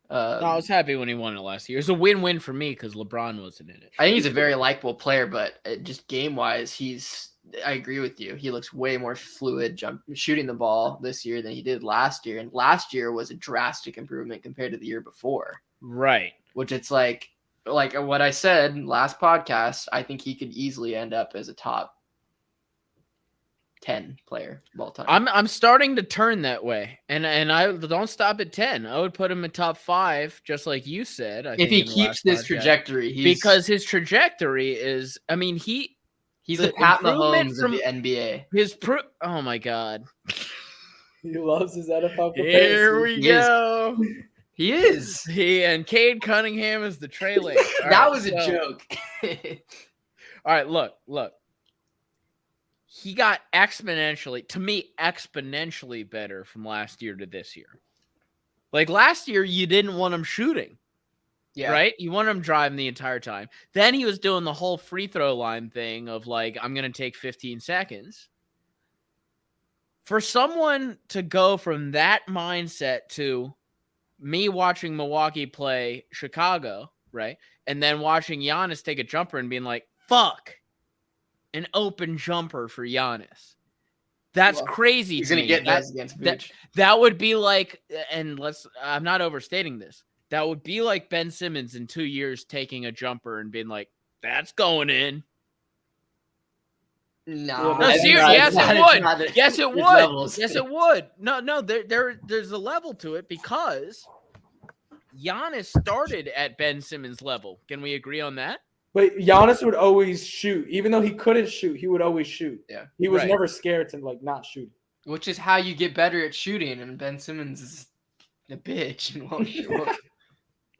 No, I was happy when he won it last year. It was a win-win for me because LeBron wasn't in it. I think he's a very likable player, but just game-wise, I agree with you. He looks way more fluid shooting the ball this year than he did last year. And last year was a drastic improvement compared to the year before. Right. Which it's like what I said last podcast, I think he could easily end up as a top 10 player of all time. I'm starting to turn that way, and I don't stop at 10. I would put him in top 5, just like you said. If he keeps this trajectory, because his trajectory is, I mean, he's the Pat Mahomes of the NBA. Oh my God, he loves his NFL. Here we go. He is. He and Cade Cunningham is the Trey Lance. That was a joke. All right, look. He got exponentially better from last year to this year. Like last year, you didn't want him shooting. Yeah. Right? You want him driving the entire time. Then he was doing the whole free throw line thing of like, I'm going to take 15 seconds. For someone to go from that mindset to me watching Milwaukee play Chicago, right? And then watching Giannis take a jumper and being like, fuck. An open jumper for Giannis. That's crazy. He's going to get that against Vooch. That would be like, and I'm not overstating this. That would be like Ben Simmons in 2 years taking a jumper and being like, that's going in. No, yes, it would. Yes, it would. Yes, it would. No, there's a level to it because Giannis started at Ben Simmons' level. Can we agree on that? But Giannis would always shoot. Even though he couldn't shoot, he would always shoot. Yeah. He was never scared to like not shoot. Which is how you get better at shooting, and Ben Simmons is a bitch and won't shoot.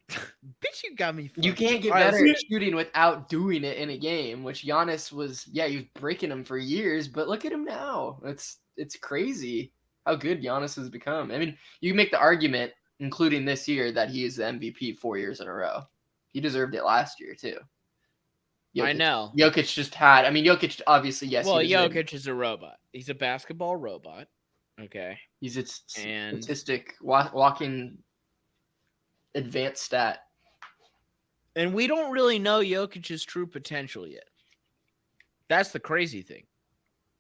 Bitch, you got me. You can't get better at shooting without doing it in a game, which Giannis was, he was breaking him for years, but look at him now. It's crazy how good Giannis has become. I mean, you can make the argument, including this year, that he is the MVP 4 years in a row. He deserved it last year, too. I know. Jokic obviously, yes. Well, Jokic is a robot. He's a basketball robot. Okay. He's a statistic, walking advanced stat. And we don't really know Jokic's true potential yet. That's the crazy thing.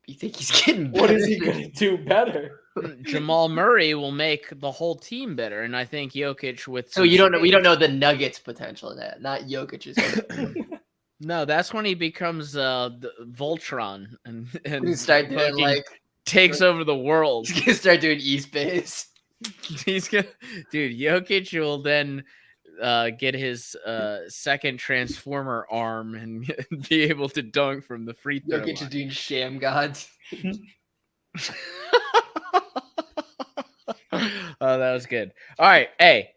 You think he's getting better? What is he going to do better? Jamal Murray will make the whole team better, and I think Jokic with. So you don't know. We don't know the Nuggets' potential in that. Not Jokic's. No, that's when he becomes the Voltron and start doing takes over the world. He's gonna start doing East Base. Jokic will then get his second Transformer arm and be able to dunk from the free throw line. Jokic is doing Sham Gods. Oh, that was good. All right, hey,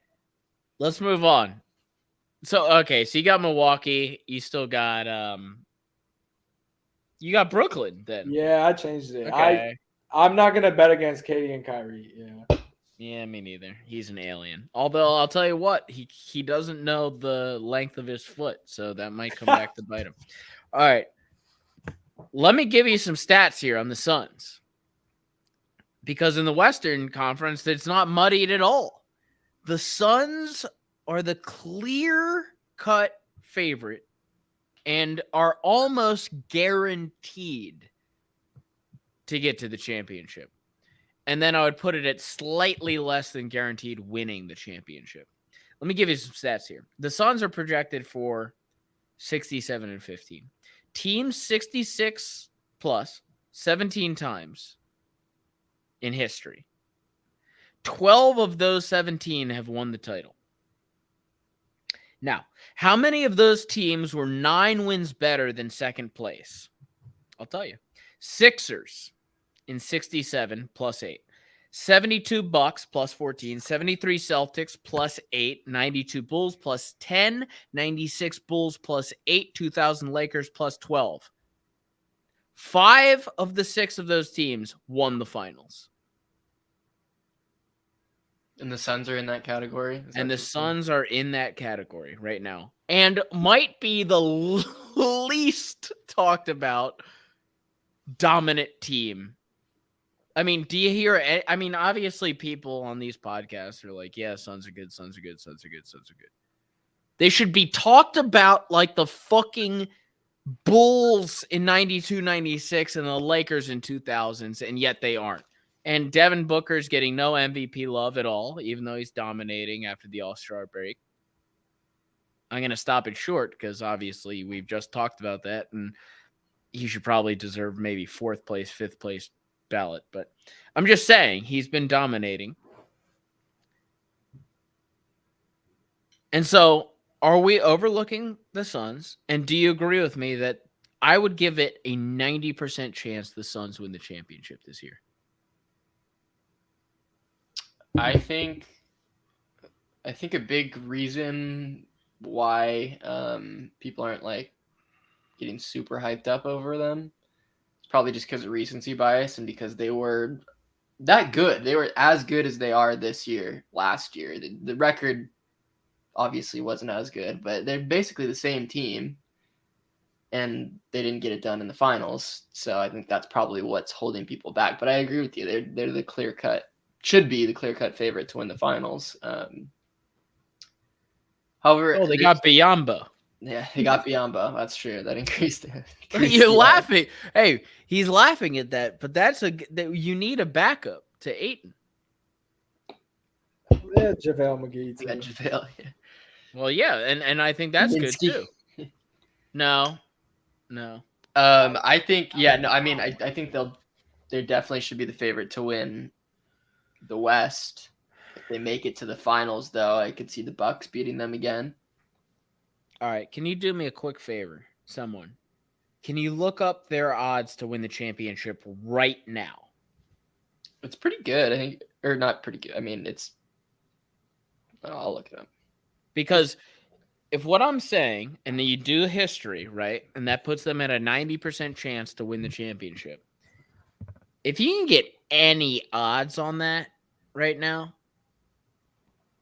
let's move on. So you got Milwaukee. You still got you got Brooklyn then. Yeah, I changed it. Okay. I'm not gonna bet against Katie and Kyrie. Yeah, me neither. He's an alien. Although I'll tell you what, he doesn't know the length of his foot, so that might come back to bite him. All right. Let me give you some stats here on the Suns. Because in the Western Conference, it's not muddied at all. The Suns are the clear-cut favorite and are almost guaranteed to get to the championship. And then I would put it at slightly less than guaranteed winning the championship. Let me give you some stats here. The Suns are projected for 67-15. Teams 66 plus 17 times in history. 12 of those 17 have won the title. Now, how many of those teams were 9 wins better than second place? I'll tell you. Sixers in 67 plus 8. 72 Bucks plus 14, 73 Celtics plus 8, 92 Bulls plus 10, 96 Bulls plus 8, 2000 Lakers plus 12. 5 of the 6 of those teams won the finals. And the Suns are in that category? And the Suns are in that category right now. And might be the least talked about dominant team. I mean, do you hear? I mean, obviously, people on these podcasts are like, yeah, Suns are good, Suns are good, Suns are good, Suns are good. They should be talked about like the fucking Bulls in 92, 96 and the Lakers in 2000s, and yet they aren't. And Devin Booker's getting no MVP love at all, even though he's dominating after the All-Star break. I'm going to stop it short because obviously we've just talked about that, and he should probably deserve maybe 4th place, 5th place ballot. But I'm just saying he's been dominating. And so are we overlooking the Suns? And do you agree with me that I would give it a 90% chance the Suns win the championship this year? I think a big reason why people aren't like getting super hyped up over them is probably just because of recency bias and because they were that good. They were as good as they are this year, last year. The record obviously wasn't as good, but they're basically the same team, and they didn't get it done in the finals. So I think that's probably what's holding people back. But I agree with you. They're the should be the clear-cut favorite to win the finals. However, they got Biyombo. Yeah, they got Biyombo. That's true. That increased it. You're laughing. Hey, he's laughing at that, but you need a backup to Ayton. Yeah, JaVale McGee. They got JaVale. Yeah. Well, yeah, and I think that's good too. No. I think I mean I think they definitely should be the favorite to win the West. If they make it to the finals, though, I could see the Bucks beating them again. All right, can you do me a quick favor, someone? Can you look up their odds to win the championship right now? It's pretty good, I think, or not pretty good. I mean, I'll look it up. Because if what I'm saying, and then you do history, right, and that puts them at a 90% chance to win the championship. If you can get any odds on that right now,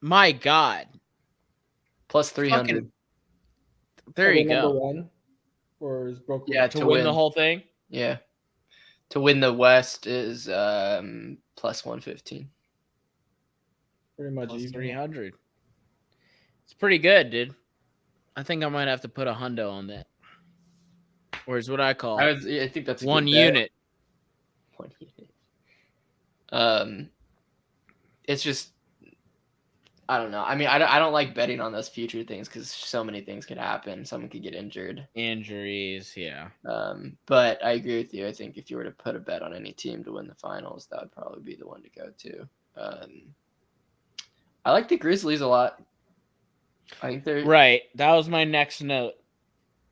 my God. Plus 300. There you go. One, or is Brooklyn? Yeah, to win the whole thing? Yeah. To win the West is plus 115. Pretty much plus even. 300. It's pretty good, dude. I think I might have to put a hundo on that. Or is what I call I think that's one unit. 1 unit. It's just, I don't know. I mean, I don't like betting on those future things because so many things could happen. Someone could get injured. Injuries, yeah. But I agree with you. I think if you were to put a bet on any team to win the finals, that would probably be the one to go to. I like the Grizzlies a lot. I think they're right. That was my next note.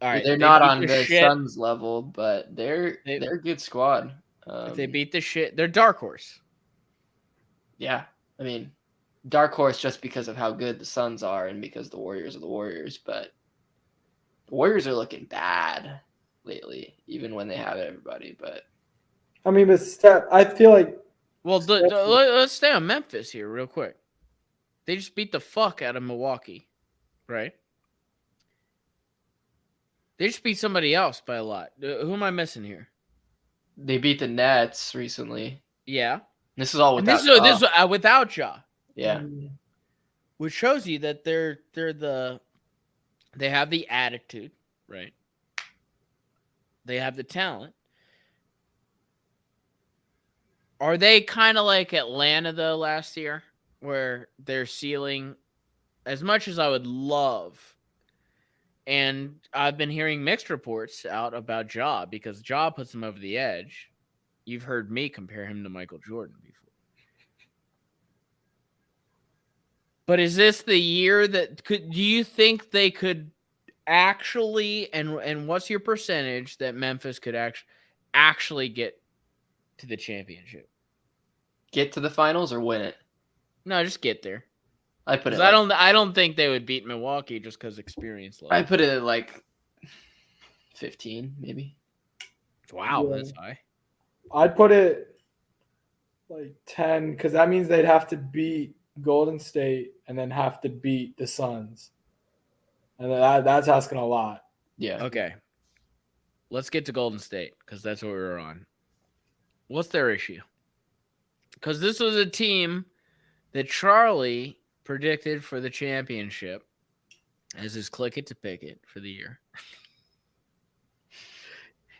All right, they're not on the Suns level, but they're a good squad. If they beat the shit, they're dark horse. Yeah, I mean, dark horse just because of how good the Suns are and because the Warriors are the Warriors, but the Warriors are looking bad lately, even when they have everybody. But I mean, but I feel like. Well, let's stay on Memphis here real quick. They just beat the fuck out of Milwaukee, right? They just beat somebody else by a lot. Who am I missing here? They beat the Nets recently. Yeah. This is all without Ja. This is without Ja. Yeah. Which shows you that they have the attitude, right? They have the talent. Are they kind of like Atlanta though last year, where their ceiling, as much as I would love, and I've been hearing mixed reports out about Ja because Ja puts him over the edge. You've heard me compare him to Michael Jordan before. But is this the year that do you think they could actually, and what's your percentage that Memphis could actually get to the championship? Get to the finals or win it? No, just get there. I put it. I don't think they would beat Milwaukee just because experience level. I put it at like 15, maybe. Wow, that's high. I'd put it like 10 because that means they'd have to beat Golden State and then have to beat the Suns, and that's asking a lot. Yeah. Okay. Let's get to Golden State because that's what we were on. What's their issue? Because this was a team that Charlie predicted for the championship as his click it to pick it for the year.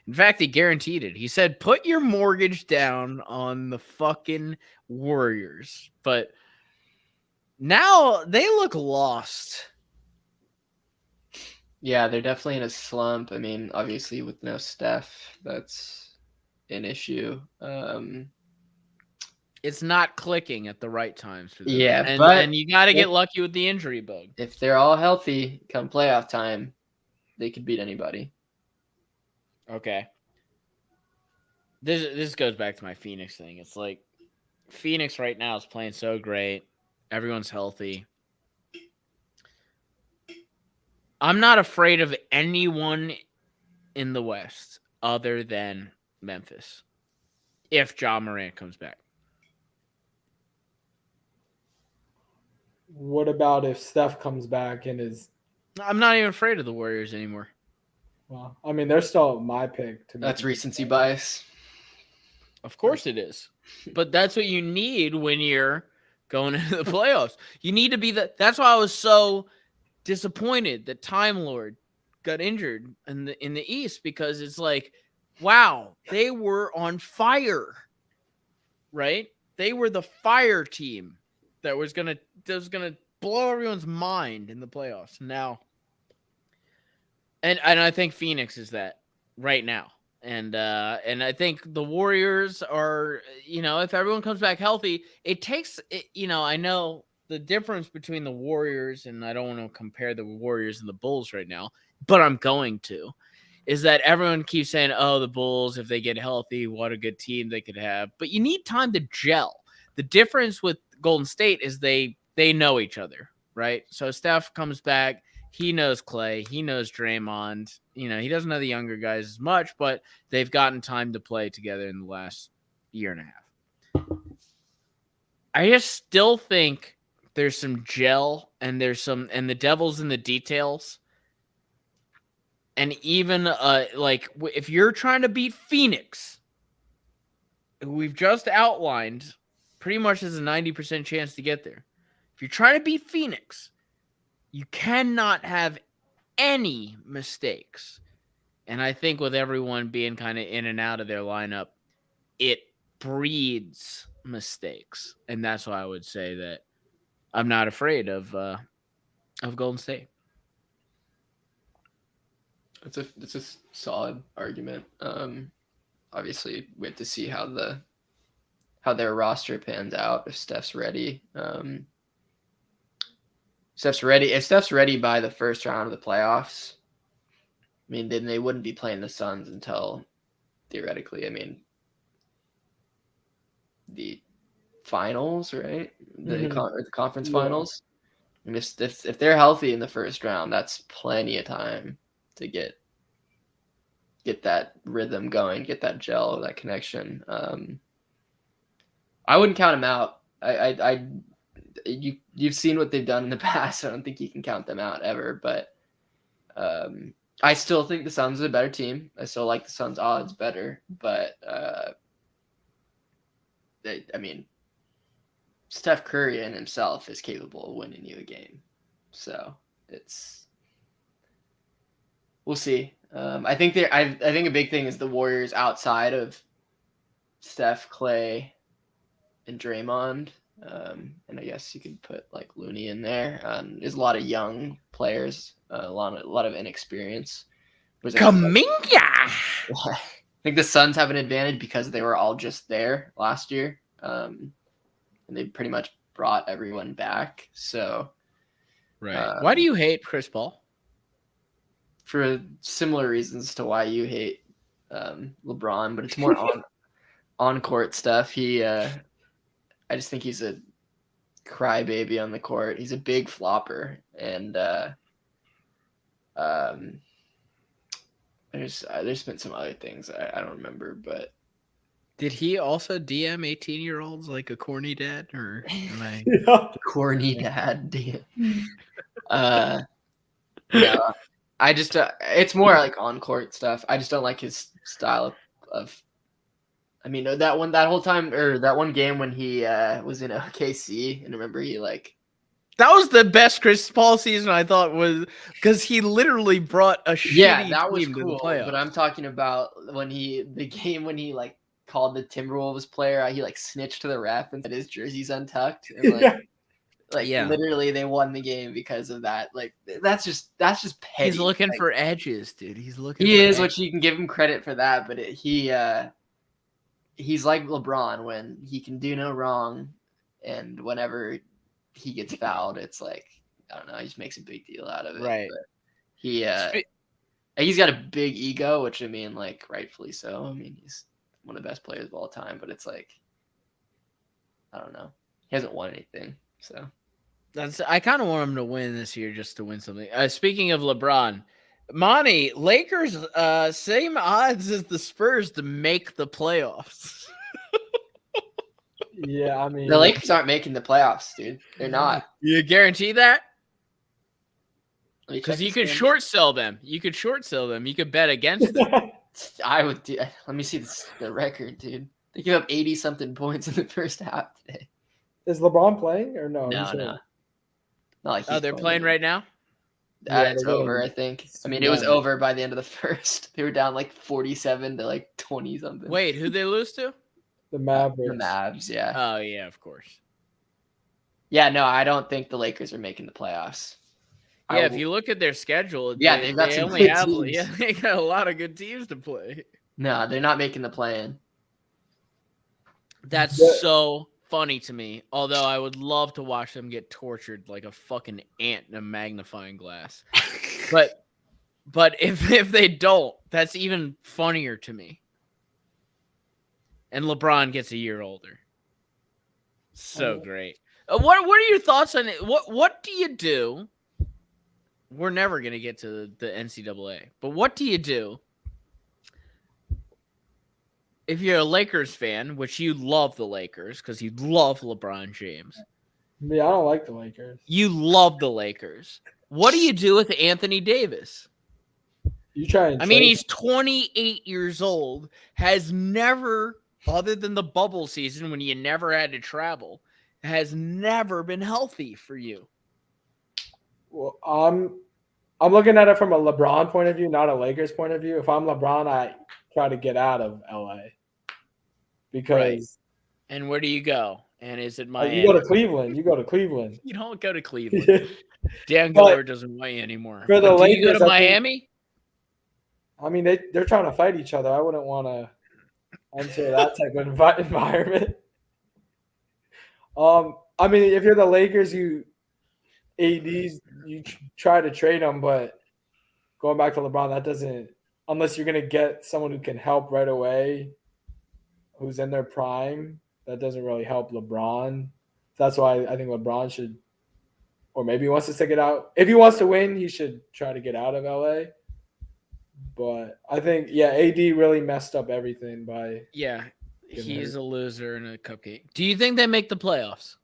In fact, he guaranteed it. He said, put your mortgage down on the fucking Warriors. But now they look lost. Yeah, they're definitely in a slump. I mean, obviously with no Steph, that's an issue. It's not clicking at the right times for them. Yeah, and you got to get lucky with the injury bug. If they're all healthy come playoff time, they could beat anybody. Okay. This goes back to my Phoenix thing. It's like Phoenix right now is playing so great. Everyone's healthy. I'm not afraid of anyone in the West other than Memphis if Ja Morant comes back. What about if Steph comes back and is? I'm not even afraid of the Warriors anymore. Well, I mean, they're still my pick. That's recency bias. Of course it is. But that's what you need when you're going into the playoffs. You need to be that's why I was so disappointed that Time Lord got injured in the East, because it's like, wow, they were on fire. Right? They were the fire team that was gonna blow everyone's mind in the playoffs. Now, and I think Phoenix is that right now. And I think the Warriors are, if everyone comes back healthy, it takes, I know the difference between the Warriors, and I don't want to compare the Warriors and the Bulls right now, but I'm going to, is that everyone keeps saying, oh, the Bulls, if they get healthy, what a good team they could have. But you need time to gel. The difference with Golden State is they know each other, right? So Steph comes back. He knows Clay. He knows Draymond. He doesn't know the younger guys as much, but they've gotten time to play together in the last year and a half. I just still think there's some gel and and the devil's in the details. And even if you're trying to beat Phoenix, who we've just outlined pretty much has a 90% chance to get there. If you're trying to beat Phoenix, you cannot have any mistakes. And I think with everyone being kind of in and out of their lineup, it breeds mistakes. And that's why I would say that I'm not afraid of Golden State. It's a solid argument. Obviously, we have to see how their roster pans out if Steph's ready. If Steph's ready by the first round of the playoffs, I mean, then they wouldn't be playing the Suns until theoretically, the finals, right? The conference finals. And if they're healthy in the first round, that's plenty of time to get that rhythm going, get that gel, that connection. I wouldn't count them out. You've seen what they've done in the past. I don't think you can count them out ever. But I still think the Suns are a better team. I still like the Suns' odds better. But Steph Curry in himself is capable of winning you a game. So we'll see. I think a big thing is the Warriors outside of Steph, Clay, and Draymond. And I guess you could put like Looney in there. There's a lot of young players, a lot of inexperience. Kaminga! I think the Suns have an advantage because they were all just there last year. And they pretty much brought everyone back. So Right. Why do you hate Chris Paul? For similar reasons to why you hate LeBron, but it's more on court stuff. I just think he's a crybaby on the court. He's a big flopper, and there's been some other things I don't remember, but Did he also DM 18-year-olds like a corny dad, or am I? corny dad? No, I just it's more like on court stuff. I just don't like his style of. I mean, that whole time, or that one game when he was in OKC, and remember he like. That was the best Chris Paul season, I thought, was because he literally brought a shitty that was team to the cool. playoffs. But I'm talking about the game when he like called the Timberwolves player, he like snitched to the ref and said his jersey's untucked, and literally they won the game because of that. Like that's just petty. He's looking like, for edges, dude. He's looking. He for is, edges. which you can give him credit for that. But he's like LeBron when he can do no wrong, and whenever he gets fouled, it's like I don't know. He just makes a big deal out of it. Right. But he's got a big ego, which I mean, like rightfully so. I mean, he's one of the best players of all time, but it's like I don't know. He hasn't won anything, so. I kind of want him to win this year just to win something. Speaking of LeBron, Monty, Lakers, same odds as the Spurs to make the playoffs. Yeah, I mean The Lakers aren't making the playoffs, dude. They're not. You guarantee that? Let me Because check you the could standings. short sell them. You could bet against them. I would do. Let me see the record, dude. They give up 80-something points in the first half today. Is LeBron playing or no? No, He's no. hurt. Not like Oh, he's they're playing right now? Yeah, It's they're over, winning. I think. I mean, it was over by the end of the first. They were down like 47 to like 20 something. Wait, who'd they lose to? The Mavericks. The Mavs, yeah. Oh, yeah, of course. Yeah, no, I don't think the Lakers are making the playoffs. Yeah, if you look at their schedule, Yeah, they they've got some only good have teams. yeah, they got a lot of good teams to play. No, they're not making the play-in. That's Yeah. so funny to me. Although I would love to watch them get tortured like a fucking ant in a magnifying glass. But if they don't, that's even funnier to me. And LeBron gets a year older. So great. What are your thoughts on it? What do you do? We're never gonna get to the NCAA, but what do you do if you're a Lakers fan, which you love the Lakers because you love LeBron James? Yeah, I don't like the Lakers. You love the Lakers. What do you do with Anthony Davis? You try and I mean, trade he's 28 years old, has never, other than the bubble season when you never had to travel, has never been healthy for you. Well, I'm looking at it from a LeBron point of view, not a Lakers point of view. If I'm LeBron, I try to get out of LA because Right. And where do you go? And is it Miami? you go to Cleveland. You go to Cleveland. You don't go to Cleveland. Dan Giller doesn't want you anymore. For the But do you go Lakers, to I think- Miami? I mean, they're trying to fight each other. I wouldn't want to enter that type of environment. I mean, if you're the Lakers, you try to trade them, but going back to LeBron, that doesn't, unless you're going to get someone who can help right away, who's in their prime, that doesn't really help LeBron. That's why I think LeBron should, or maybe he wants to stick it out. If he wants to win, he should try to get out of LA. But I think, yeah, AD really messed up everything by. Yeah, Getting he's hurt. a loser and a cupcake. Do you think they make the playoffs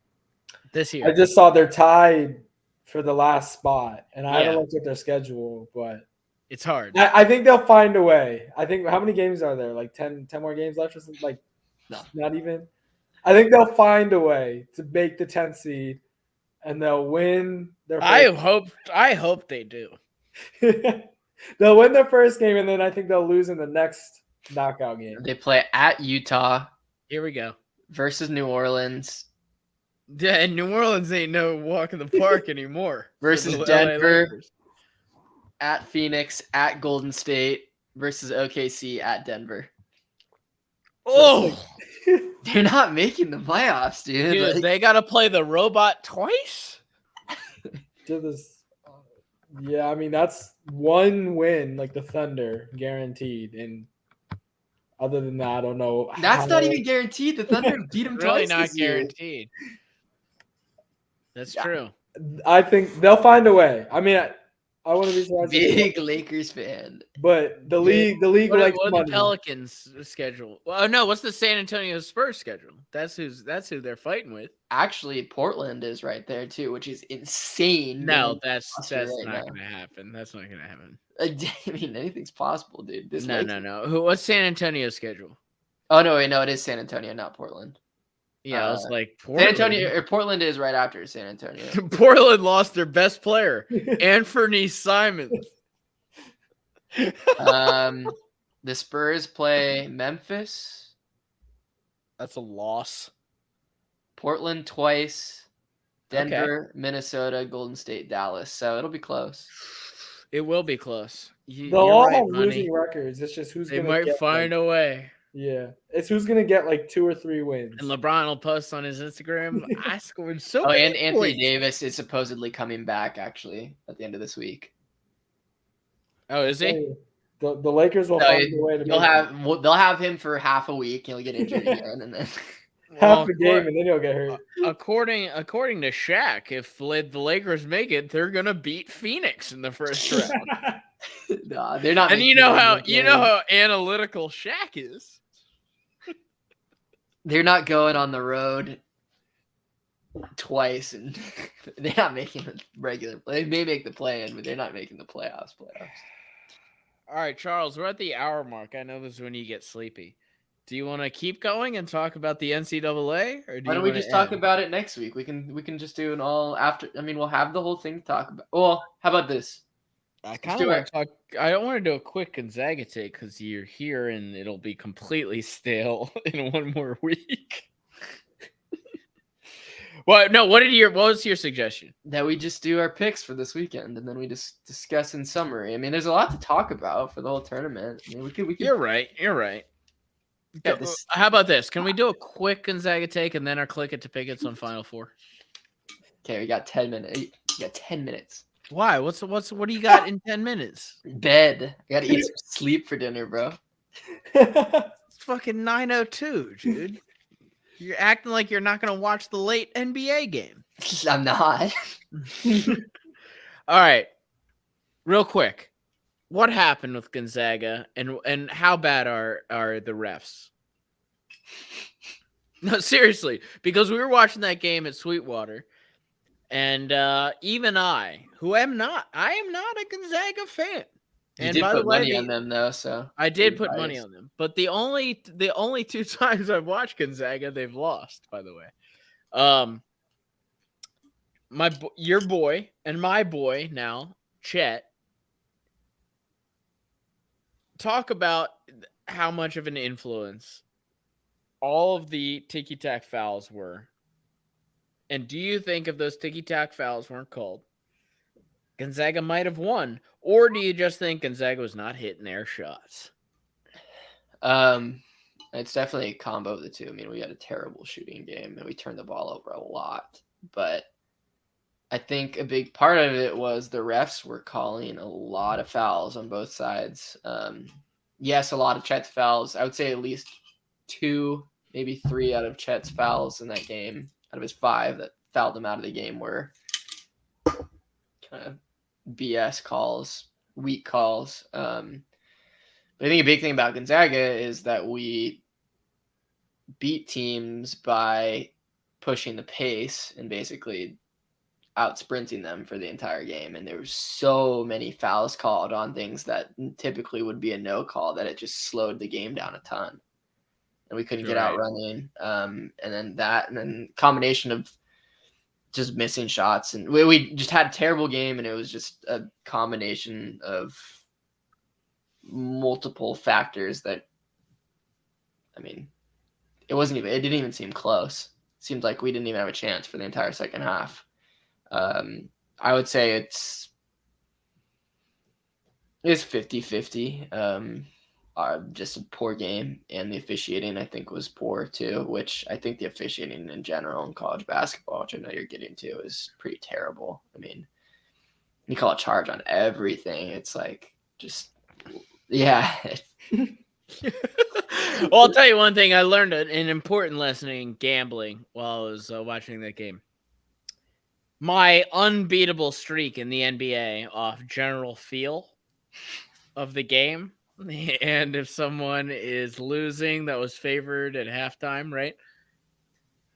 this year? I just saw they're tied for the last spot, and I Yeah. haven't looked at their schedule, but It's hard. I think they'll find a way. I think, how many games are there? Like 10 more games left or something? Like, No. not even. I think they'll find a way to make the 10th seed, and they'll win their first. I hope they do. They'll win their first game, and then I think they'll lose in the next knockout game. They play at Utah Here we go. versus New Orleans Yeah, and New Orleans ain't no walk in the park anymore. for versus the LA Denver, Lakers. at Phoenix, at Golden State versus OKC at Denver. Oh, They're not making the playoffs, dude. Dude, Like, they got to play the robot twice? To this, yeah, I mean that's one win, like the Thunder, guaranteed. And other than that, I don't know. that's not how- even guaranteed. The Thunder beat them Really twice not this year. guaranteed. That's Yeah. true. I think they'll find a way. I mean, I wouldn't be surprised. Big Lakers fan. But the league What likes are the money. Pelicans' schedule? Well, no, what's the San Antonio Spurs schedule? That's who they're fighting with. Actually, Portland is right there too, which is insane. No, given that's roster right not now. going to happen. That's not going to happen. I mean, anything's possible, dude. This No. Lakers- What's San Antonio's schedule? Oh no, wait, no, it is San Antonio, not Portland. Yeah, I was like San Portland. Antonio or Portland is right after San Antonio. Portland lost their best player, Anthony Simons. The Spurs play Memphis, That's a loss. Portland twice, Denver, Minnesota, Golden State, Dallas. So it'll be close. It will be close. They'll You're all right, have Money. losing records. It's just who's They gonna might get, find a way. Yeah, it's who's gonna get like 2 or 3 wins. And LeBron will post on his Instagram, I scored so Oh, many and Anthony points. Davis is supposedly coming back actually at the end of this week. Oh, is he? The Lakers will So find a way to You'll make have they'll have him for half a week. He'll get injured again, and then half the game, and then he'll get hurt. According to Shaq, if the Lakers make it, they're gonna beat Phoenix in the first round. nah, they're not. And making you know it. how analytical Shaq is. They're not going on the road twice, and they're not making the regular. They may make the play-in, but they're not making the playoffs. All right, Charles, we're at the hour mark. I know this is when you get sleepy. Do you want to keep going and talk about the NCAA, or Why don't we just talk about it next week? We can just do an all after. I mean, we'll have the whole thing to talk about. Well, how about this? I kind of want to talk. I don't want to do a quick Gonzaga take because you're here and it'll be completely stale in one more week. Well, no. What was your suggestion? That we just do our picks for this weekend, and then we just discuss in summary. I mean, there's a lot to talk about for the whole tournament. I mean, we could. You're right. Yeah, How about this? Can we do a quick Gonzaga take and then our click it to pick it on Final Four? Okay, we got 10 minutes. You got 10 minutes. Why? What do you got in 10 minutes? Bed. I gotta eat some sleep for dinner, bro. It's fucking 9:02, dude. You're acting like you're not gonna watch the late NBA game. I'm not. All right, real quick, what happened with Gonzaga and how bad are the refs? No, seriously, because we were watching that game at Sweetwater, and even I am not a Gonzaga fan. You And did by put the way, money on them though, so I did you're put money biased. on them, but the only 2 times I've watched Gonzaga, they've lost. By the way, your boy and my boy now, Chet, talk about how much of an influence all of the ticky-tack fouls were. And do you think if those ticky-tack fouls weren't called, Gonzaga might have won? Or do you just think Gonzaga was not hitting their shots? It's definitely a combo of the two. I mean, we had a terrible shooting game and we turned the ball over a lot. But I think a big part of it was the refs were calling a lot of fouls on both sides. Yes, a lot of Chet's fouls. I would say at least 2, maybe 3 out of Chet's fouls in that game, out of his 5 that fouled him out of the game, were kind of BS calls, weak calls. But I think a big thing about Gonzaga is that we beat teams by pushing the pace and basically out sprinting them for the entire game. And there were so many fouls called on things that typically would be a no call that it just slowed the game down a ton. And we couldn't get out running. And then combination of just missing shots. And we just had a terrible game, and it was just a combination of multiple factors that, I mean, it didn't even seem close. It seemed like we didn't even have a chance for the entire second half. I would say it's 50-50. just a poor game, and the officiating I think was poor too. Which I think the officiating in general in college basketball, which I know you're getting to, is pretty terrible. I mean, you call a charge on everything. It's like just yeah. Well, I'll tell you one thing. I learned an important lesson in gambling while I was watching that game. My unbeatable streak in the NBA off general feel of the game, and if someone is losing that was favored at halftime, right?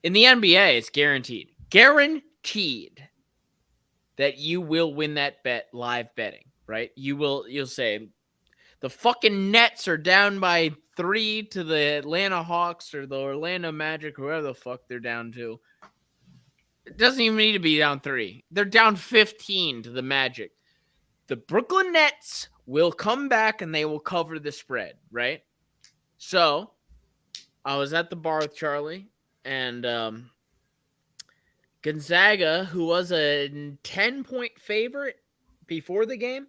In the NBA, it's guaranteed that you will win that bet live betting, right? You'll say the fucking Nets are down by 3 to the Atlanta Hawks or the Orlando Magic, whoever the fuck they're down to. It doesn't even need to be down 3. They're down 15 to the Magic. The Brooklyn Nets will come back and they will cover the spread, right? So I was at the bar with Charlie, and Gonzaga, who was a 10-point favorite before the game,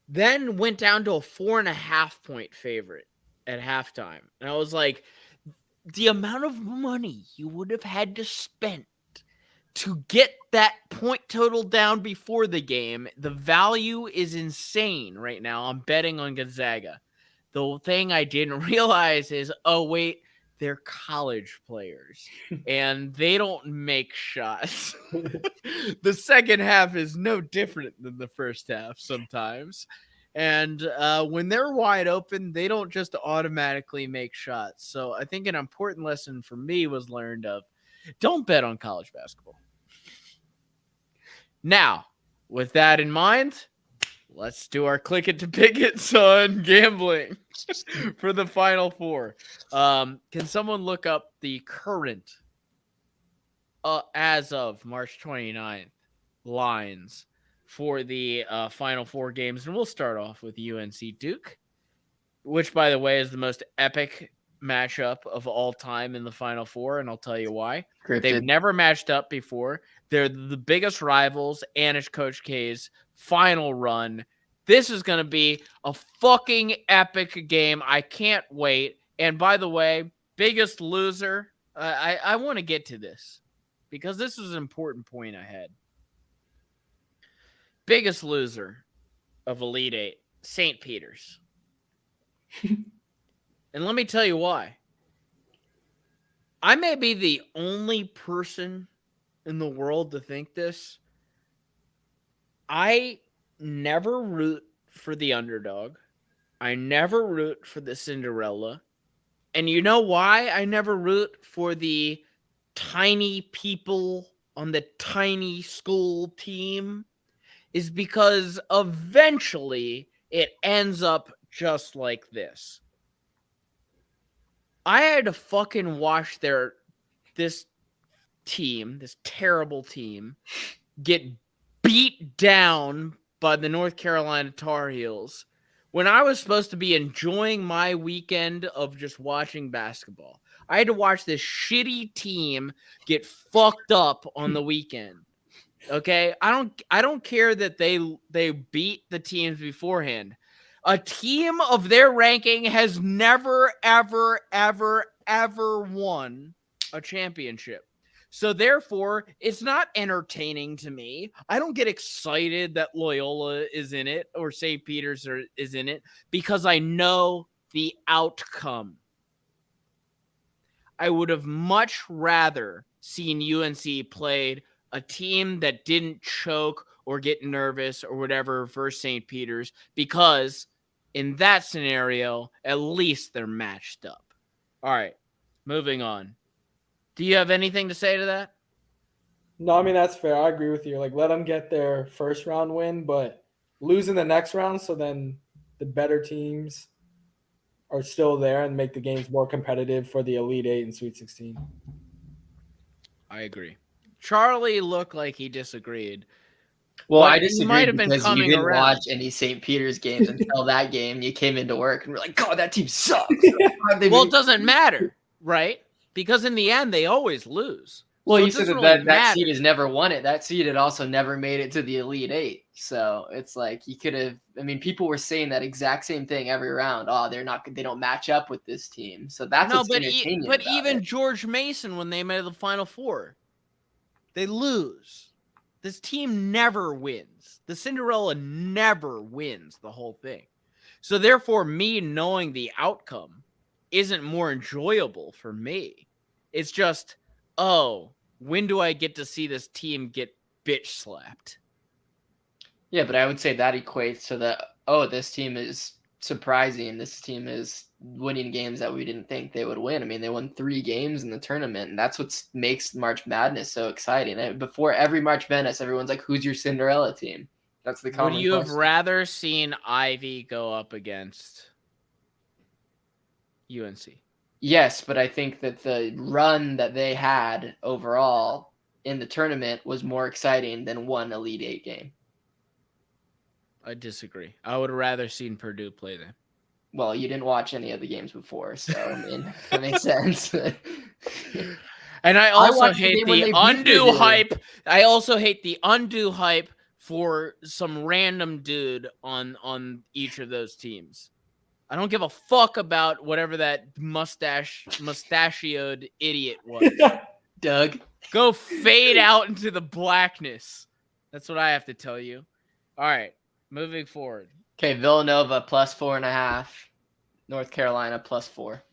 then went down to a 4.5-point favorite at halftime. And I was like, the amount of money you would have had to spend to get that point total down before the game, the value is insane right now. I'm betting on Gonzaga. The thing I didn't realize is, oh, wait, they're college players and they don't make shots. The second half is no different than the first half sometimes. And when they're wide open, they don't just automatically make shots. So I think an important lesson for me was learned of don't bet on college basketball. Now, with that in mind, let's do our click it to pick it on gambling for the Final Four. Can someone look up the current, as of March 29th, lines for the Final Four games? And we'll start off with UNC Duke, which, by the way, is the most epic matchup of all time in the Final Four, and I'll tell you why. They've never matched up before. They're the biggest rivals, and it's Coach K's final run. This is going to be a fucking epic game. I can't wait. And by the way, biggest loser, I want to get to this because this is an important point I had. Biggest loser of Elite Eight, St. Peter's. And let me tell you why. I may be the only person in the world to think this. I never root for the underdog. I never root for the Cinderella. And you know why I never root for the tiny people on the tiny school team? Is because eventually it ends up just like this. I had to fucking watch this team, this terrible team, get beat down by the North Carolina Tar Heels when I was supposed to be enjoying my weekend of just watching basketball. I had to watch this shitty team get fucked up on the weekend. Okay? I don't care that they beat the teams beforehand. A team of their ranking has never, ever, ever, ever won a championship. So therefore, it's not entertaining to me. I don't get excited that Loyola is in it or St. Peter's is in it because I know the outcome. I would have much rather seen UNC played a team that didn't choke or get nervous or whatever versus St. Peter's, because in that scenario, at least they're matched up. All right, moving on. Do you have anything to say to that? No, I mean, that's fair. I agree with you. Like, let them get their first round win, but losing the next round so then the better teams are still there and make the games more competitive for the Elite Eight and Sweet 16. I agree. Charlie looked like he disagreed. Well, But I he disagreed might have been because you coming didn't around. watch any St. Peter's games until that game. You came into work and were like, God, that team sucks. Well, it doesn't matter, right? Because in the end, they always lose. Well, So you it said doesn't that really that matter. seed has never won it. That seed had also never made it to the Elite Eight. So it's like you could have. I mean, people were saying that exact same thing every round. Oh, they don't match up with this team. So that's No, what's entertaining but about even it. George Mason, when they made the Final Four, they lose. This team never wins. The Cinderella never wins the whole thing. So therefore, me knowing the outcome isn't more enjoyable for me. It's just, oh, when do I get to see this team get bitch slapped? Yeah, but I would say that equates to the this team is surprising. This team is winning games that we didn't think they would win. I mean, they won 3 games in the tournament, and that's what makes March Madness so exciting. And before every March Madness, everyone's like, "Who's your Cinderella team?" That's the common Would you have question. rather seen Ivy go up against UNC? Yes, but I think that the run that they had overall in the tournament was more exciting than one Elite Eight game. I disagree. I would have rather seen Purdue play them. Well, you didn't watch any of the games before, so I mean, that makes sense. And I also watched the hate game when the they beat undue Purdue. hype. I also hate the undue hype for some random dude on each of those teams. I don't give a fuck about whatever that mustachioed idiot was. Doug. Go fade out into the blackness. That's what I have to tell you. All right, moving forward. Okay, Villanova plus 4.5. North Carolina plus 4.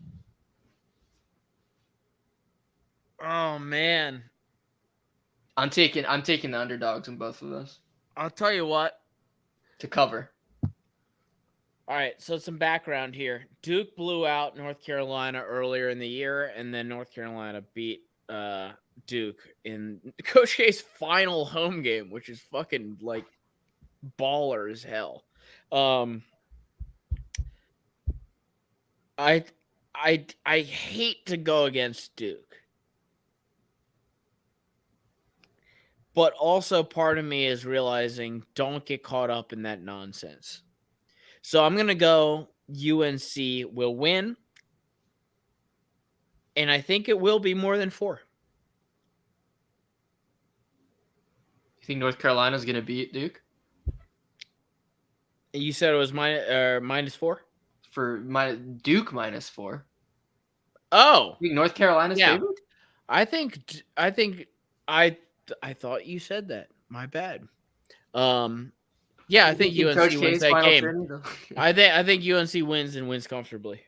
Oh man, I'm taking the underdogs in both of those I'll tell you what. to cover. All right, so some background here. Duke blew out North Carolina earlier in the year, and then North Carolina beat Duke in Coach K's final home game, which is fucking like baller as hell. I hate to go against Duke, but also part of me is realizing don't get caught up in that nonsense. So I'm going to go UNC will win, and I think it will be more than 4. You think North Carolina's going to beat Duke? You said it was minus 4? For Duke minus 4. Oh, You think North Carolina's favorite? I thought you said that. My bad. Yeah, I think UNC Coach wins K's that final game. journey, though? I think UNC wins and wins comfortably.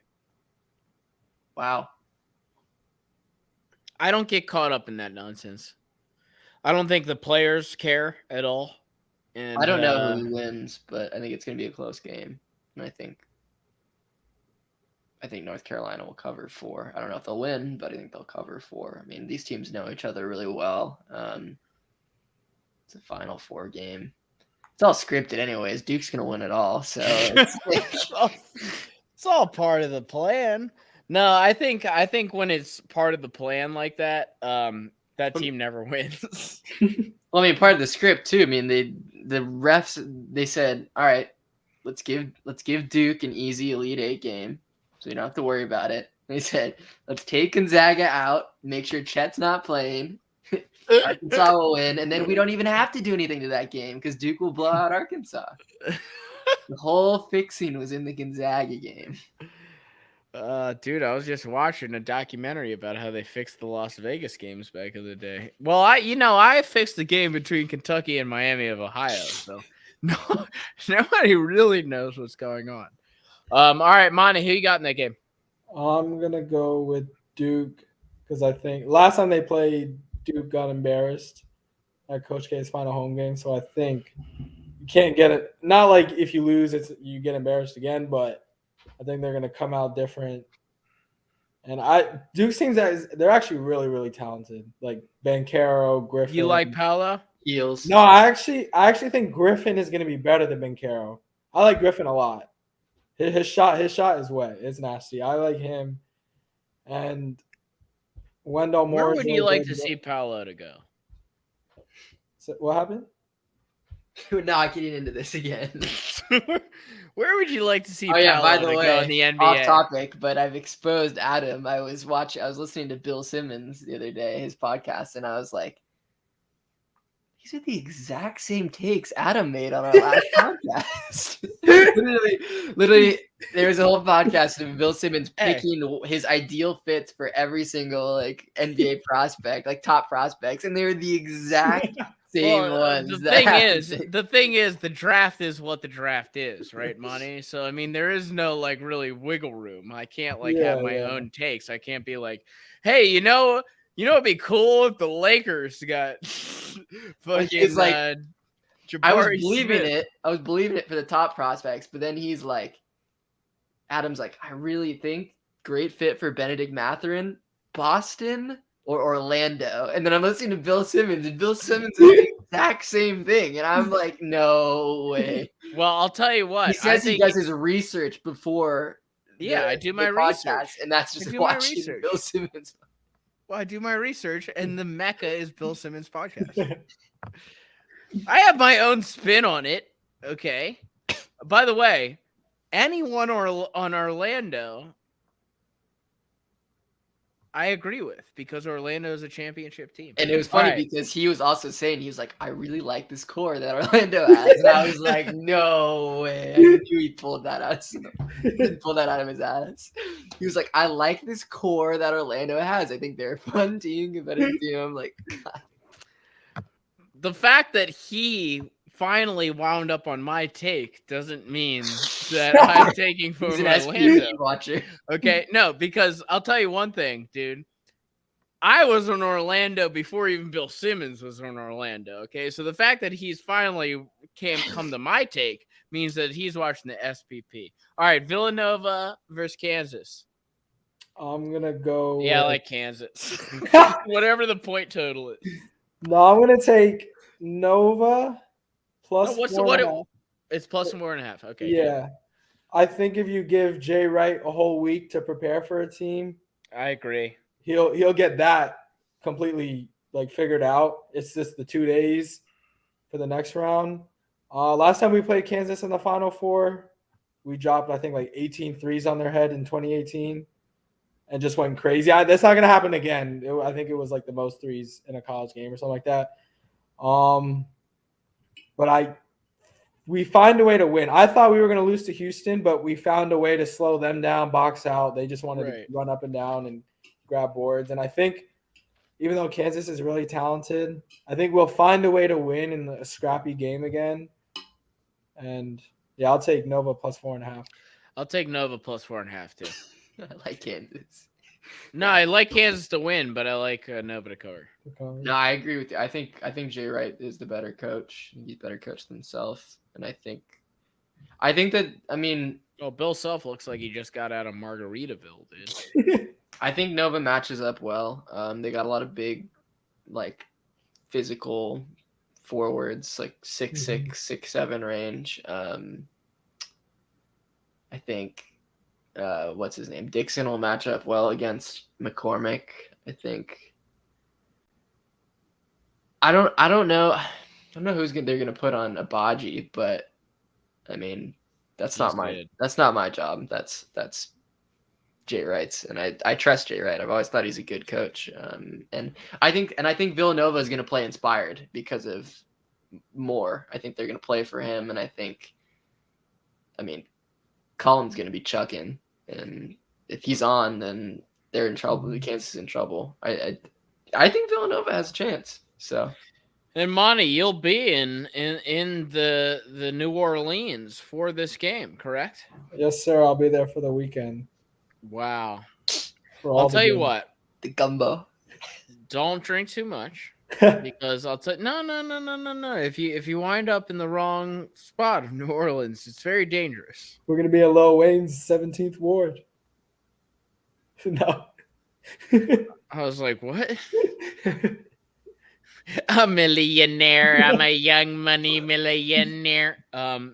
Wow. I don't get caught up in that nonsense. I don't think the players care at all. And I don't know who wins, but I think it's going to be a close game. And I think North Carolina will cover 4. I don't know if they'll win, but I think they'll cover 4. I mean, these teams know each other really well. It's a Final Four game. It's all scripted anyways. Duke's going to win it all. So it's all part of the plan. No, I think when it's part of the plan like that, that team never wins. Well, I mean, part of the script too. I mean, the refs, they said, all right, let's give Duke an easy Elite Eight game, so you don't have to worry about it. They said, let's take Gonzaga out, make sure Chet's not playing. Arkansas will win, and then we don't even have to do anything to that game because Duke will blow out Arkansas. The whole fixing was in the Gonzaga game. Dude, I was just watching a documentary about how they fixed the Las Vegas games back in the day. Well, I fixed the game between Kentucky and Miami of Ohio, so nobody really knows what's going on. All right, Monty, who you got in that game? I'm gonna go with Duke because I think last time they played, Duke got embarrassed at Coach K's final home game. So I think you can't get it. Not like if you lose, you get embarrassed again, but I think they're gonna come out different. And Duke seems that they're actually really, really talented. Like Banchero, Griffin. You like Paolo? Heels. No, I actually think Griffin is gonna be better than Banchero. I like Griffin a lot. His shot is wet. It's nasty. I like him. And Wendell Moore. Where would you like to see Paolo to go? So, what happened? We're not getting into this again. Where would you like to see Oh yeah, Paolo by the to way, go in the NBA? off topic, but I've exposed Adam. I was listening to Bill Simmons the other day, his podcast, and I was like, these are the exact same takes Adam made on our last podcast. literally, there was a whole podcast of Bill Simmons picking his ideal fits for every single like NBA prospect, like top prospects, and they were the exact same ones. The thing is, the draft is what the draft is, right, Monty? So I mean, there is no like really wiggle room. I can't like have my own takes. I can't be like, hey, you know, it'd be cool if the Lakers got fucking like, Jabari I was believing Smith. it. I was believing it for the top prospects, but then he's like, Adam's like, I really think great fit for Benedict Mathurin, Boston or Orlando. And then I'm listening to Bill Simmons, and Bill Simmons is the exact same thing. And I'm like, no way. Well, I'll tell you what. He says he does his research before. Yeah, I do my research. And that's just watching Bill Simmons. Well, I do my research, and the mecca is Bill Simmons' podcast. I have my own spin on it. Okay. By the way, anyone on Orlando, I agree with, because Orlando is a championship team. And it was funny because he was also saying, he was like, I really like this core that Orlando has. And I was like, no way. I knew he pulled that out. He didn't pull that out of his ass. He was like, I like this core that Orlando has. I think they're a fun team, competitive team. I'm like, God. The fact that he finally wound up on my take doesn't mean that I'm taking for He's an Orlando. SPP watcher. Okay, no, because I'll tell you one thing, dude. I was on Orlando before even Bill Simmons was on Orlando. Okay, so the fact that he's finally come to my take means that he's watching the SPP. All right, Villanova versus Kansas. I'm gonna go. Yeah, I like Kansas. Whatever the point total is. No, I'm gonna take Nova plus. It's plus 4.5. Okay. Yeah, good. I think if you give Jay Wright a whole week to prepare for a team, I agree. He'll get that completely like figured out. It's just the 2 days for the next round. Last time we played Kansas in the Final Four, we dropped I think like 18 threes on their head in 2018. And just went crazy. That's not going to happen again. I think it was like the most threes in a college game or something like that. But we find a way to win. I thought we were going to lose to Houston, but we found a way to slow them down, box out. They just wanted to run up and down and grab boards. And I think even though Kansas is really talented, I think we'll find a way to win in a scrappy game again. And, yeah, I'll take Nova plus 4.5. I'll take Nova plus 4.5 too. I like Kansas. No, I like Kansas to win, but I like Nova to cover. No, I agree with you. I think Jay Wright is the better coach. He's better coach than himself, and I think that well, Bill Self looks like he just got out of Margaritaville, dude. I think Nova matches up well. They got a lot of big, like, physical forwards, like 6'6", 6'7" range. I think. What's his name? Dixon will match up well against McCormick. I think. I don't know. I don't know they're gonna put on Abaji, but I mean, that's not my job. That's Jay Wright's, and I trust Jay Wright. I've always thought he's a good coach. And I think Villanova is gonna play inspired because of Moore. I think they're gonna play for him, and I mean, Collin's gonna be chucking. And if he's on, then they're in trouble. Kansas is in trouble. I think Villanova has a chance. So, and Monty, you'll be in the New Orleans for this game, correct? Yes, sir. I'll be there for the weekend. Wow. I'll tell you what. The gumbo. Don't drink too much. Because I'll tell no. If you wind up in the wrong spot of New Orleans, it's very dangerous. We're gonna be at Lil Wayne's 17th Ward. No. I was like, what? A millionaire. I'm a young money millionaire. No,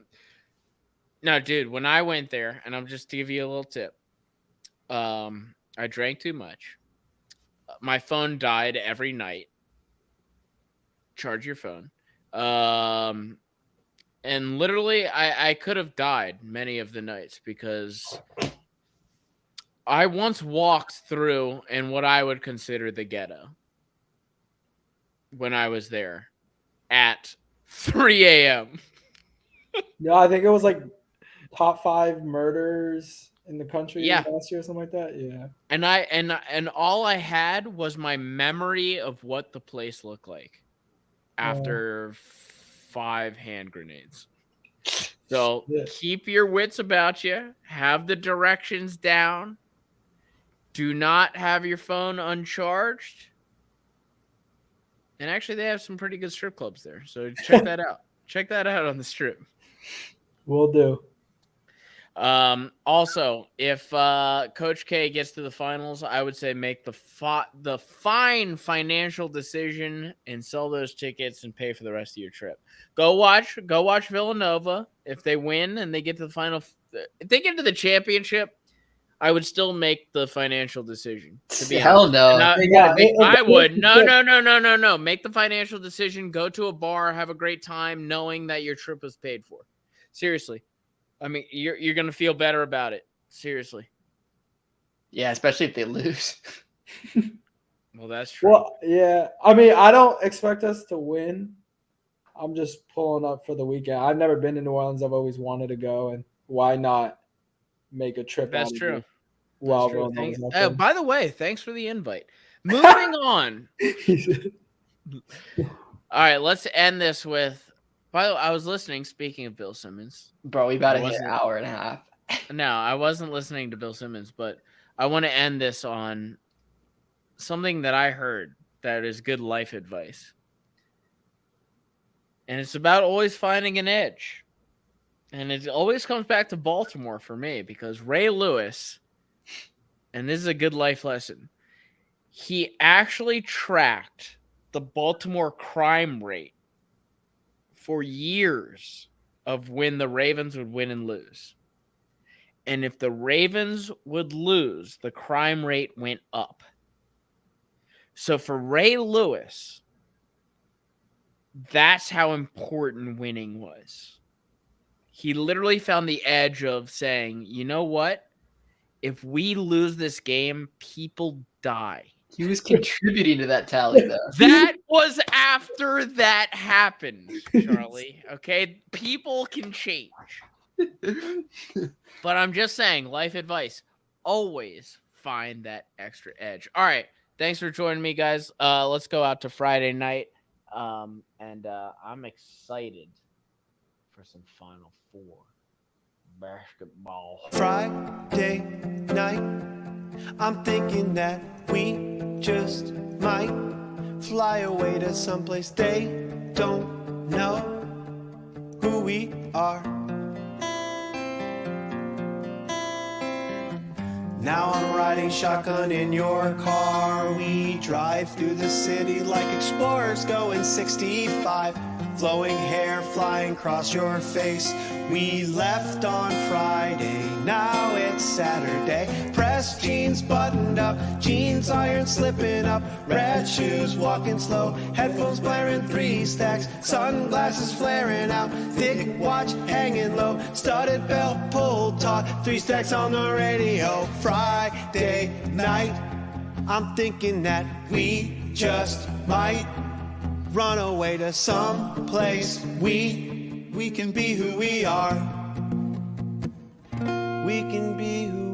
dude, when I went there, and I'm just to give you a little tip. I drank too much. My phone died every night. Charge your phone. And literally I could have died many of the nights because I once walked through in what I would consider the ghetto when I was there. at 3 a.m. No, I think it was like top 5 murders in the country Yeah. last year or something like that. Yeah. And all I had was my memory of what the place looked like after 5 hand grenades. So keep your wits about you. Have the directions down. Do not have your phone uncharged. And actually, they have some pretty good strip clubs there. So check that out. Check that out on the strip. Will do. Also, if Coach K gets to the finals, I would say make the fine financial decision and sell those tickets and pay for the rest of your trip. Go watch Villanova. If they win and they get to the final, if they get to the championship, I would still make the financial decision. To be Hell honest. no. I would. No. Make the financial decision. Go to a bar, have a great time, knowing that your trip was paid for. Seriously. I mean, you're gonna feel better about it. Seriously. Yeah, especially if they lose. Well, that's true. Well, yeah. I mean, I don't expect us to win. I'm just pulling up for the weekend. I've never been to New Orleans. I've always wanted to go, and why not make a trip? That's out true. Of it? Well, That's true. By the way, thanks for the invite. Moving on. All right, let's end this with. By the way, I was listening. Speaking of Bill Simmons, bro, we about to hit an hour and a half. No, I wasn't listening to Bill Simmons, but I want to end this on something that I heard that is good life advice, and it's about always finding an edge, and it always comes back to Baltimore for me because Ray Lewis, and this is a good life lesson. He actually tracked the Baltimore crime rate for years of when the Ravens would win and lose. And if the Ravens would lose, the crime rate went up. So for Ray Lewis, that's how important winning was. He literally found the edge of saying, you know what? If we lose this game, people die. He was contributing to that tally, though. That was after that happened, Charlie. Okay? People can change. But I'm just saying, life advice, always find that extra edge. All right. Thanks for joining me, guys. Let's go out to Friday night. And I'm excited for some Final Four basketball. Friday night, I'm thinking that we just might fly away to someplace they don't know who we are. Now I'm riding shotgun in your car. We drive through the city like explorers going 65. Flowing hair flying across your face. We left on Friday, now it's Saturday. Pressed jeans buttoned up, jeans iron slipping up. Red shoes walking slow, headphones blaring 3 stacks. Sunglasses flaring out, thick watch hanging low. Studded belt pulled taut, 3 stacks on the radio. Friday night, I'm thinking that we just might run away to some place we can be who we are. We can be who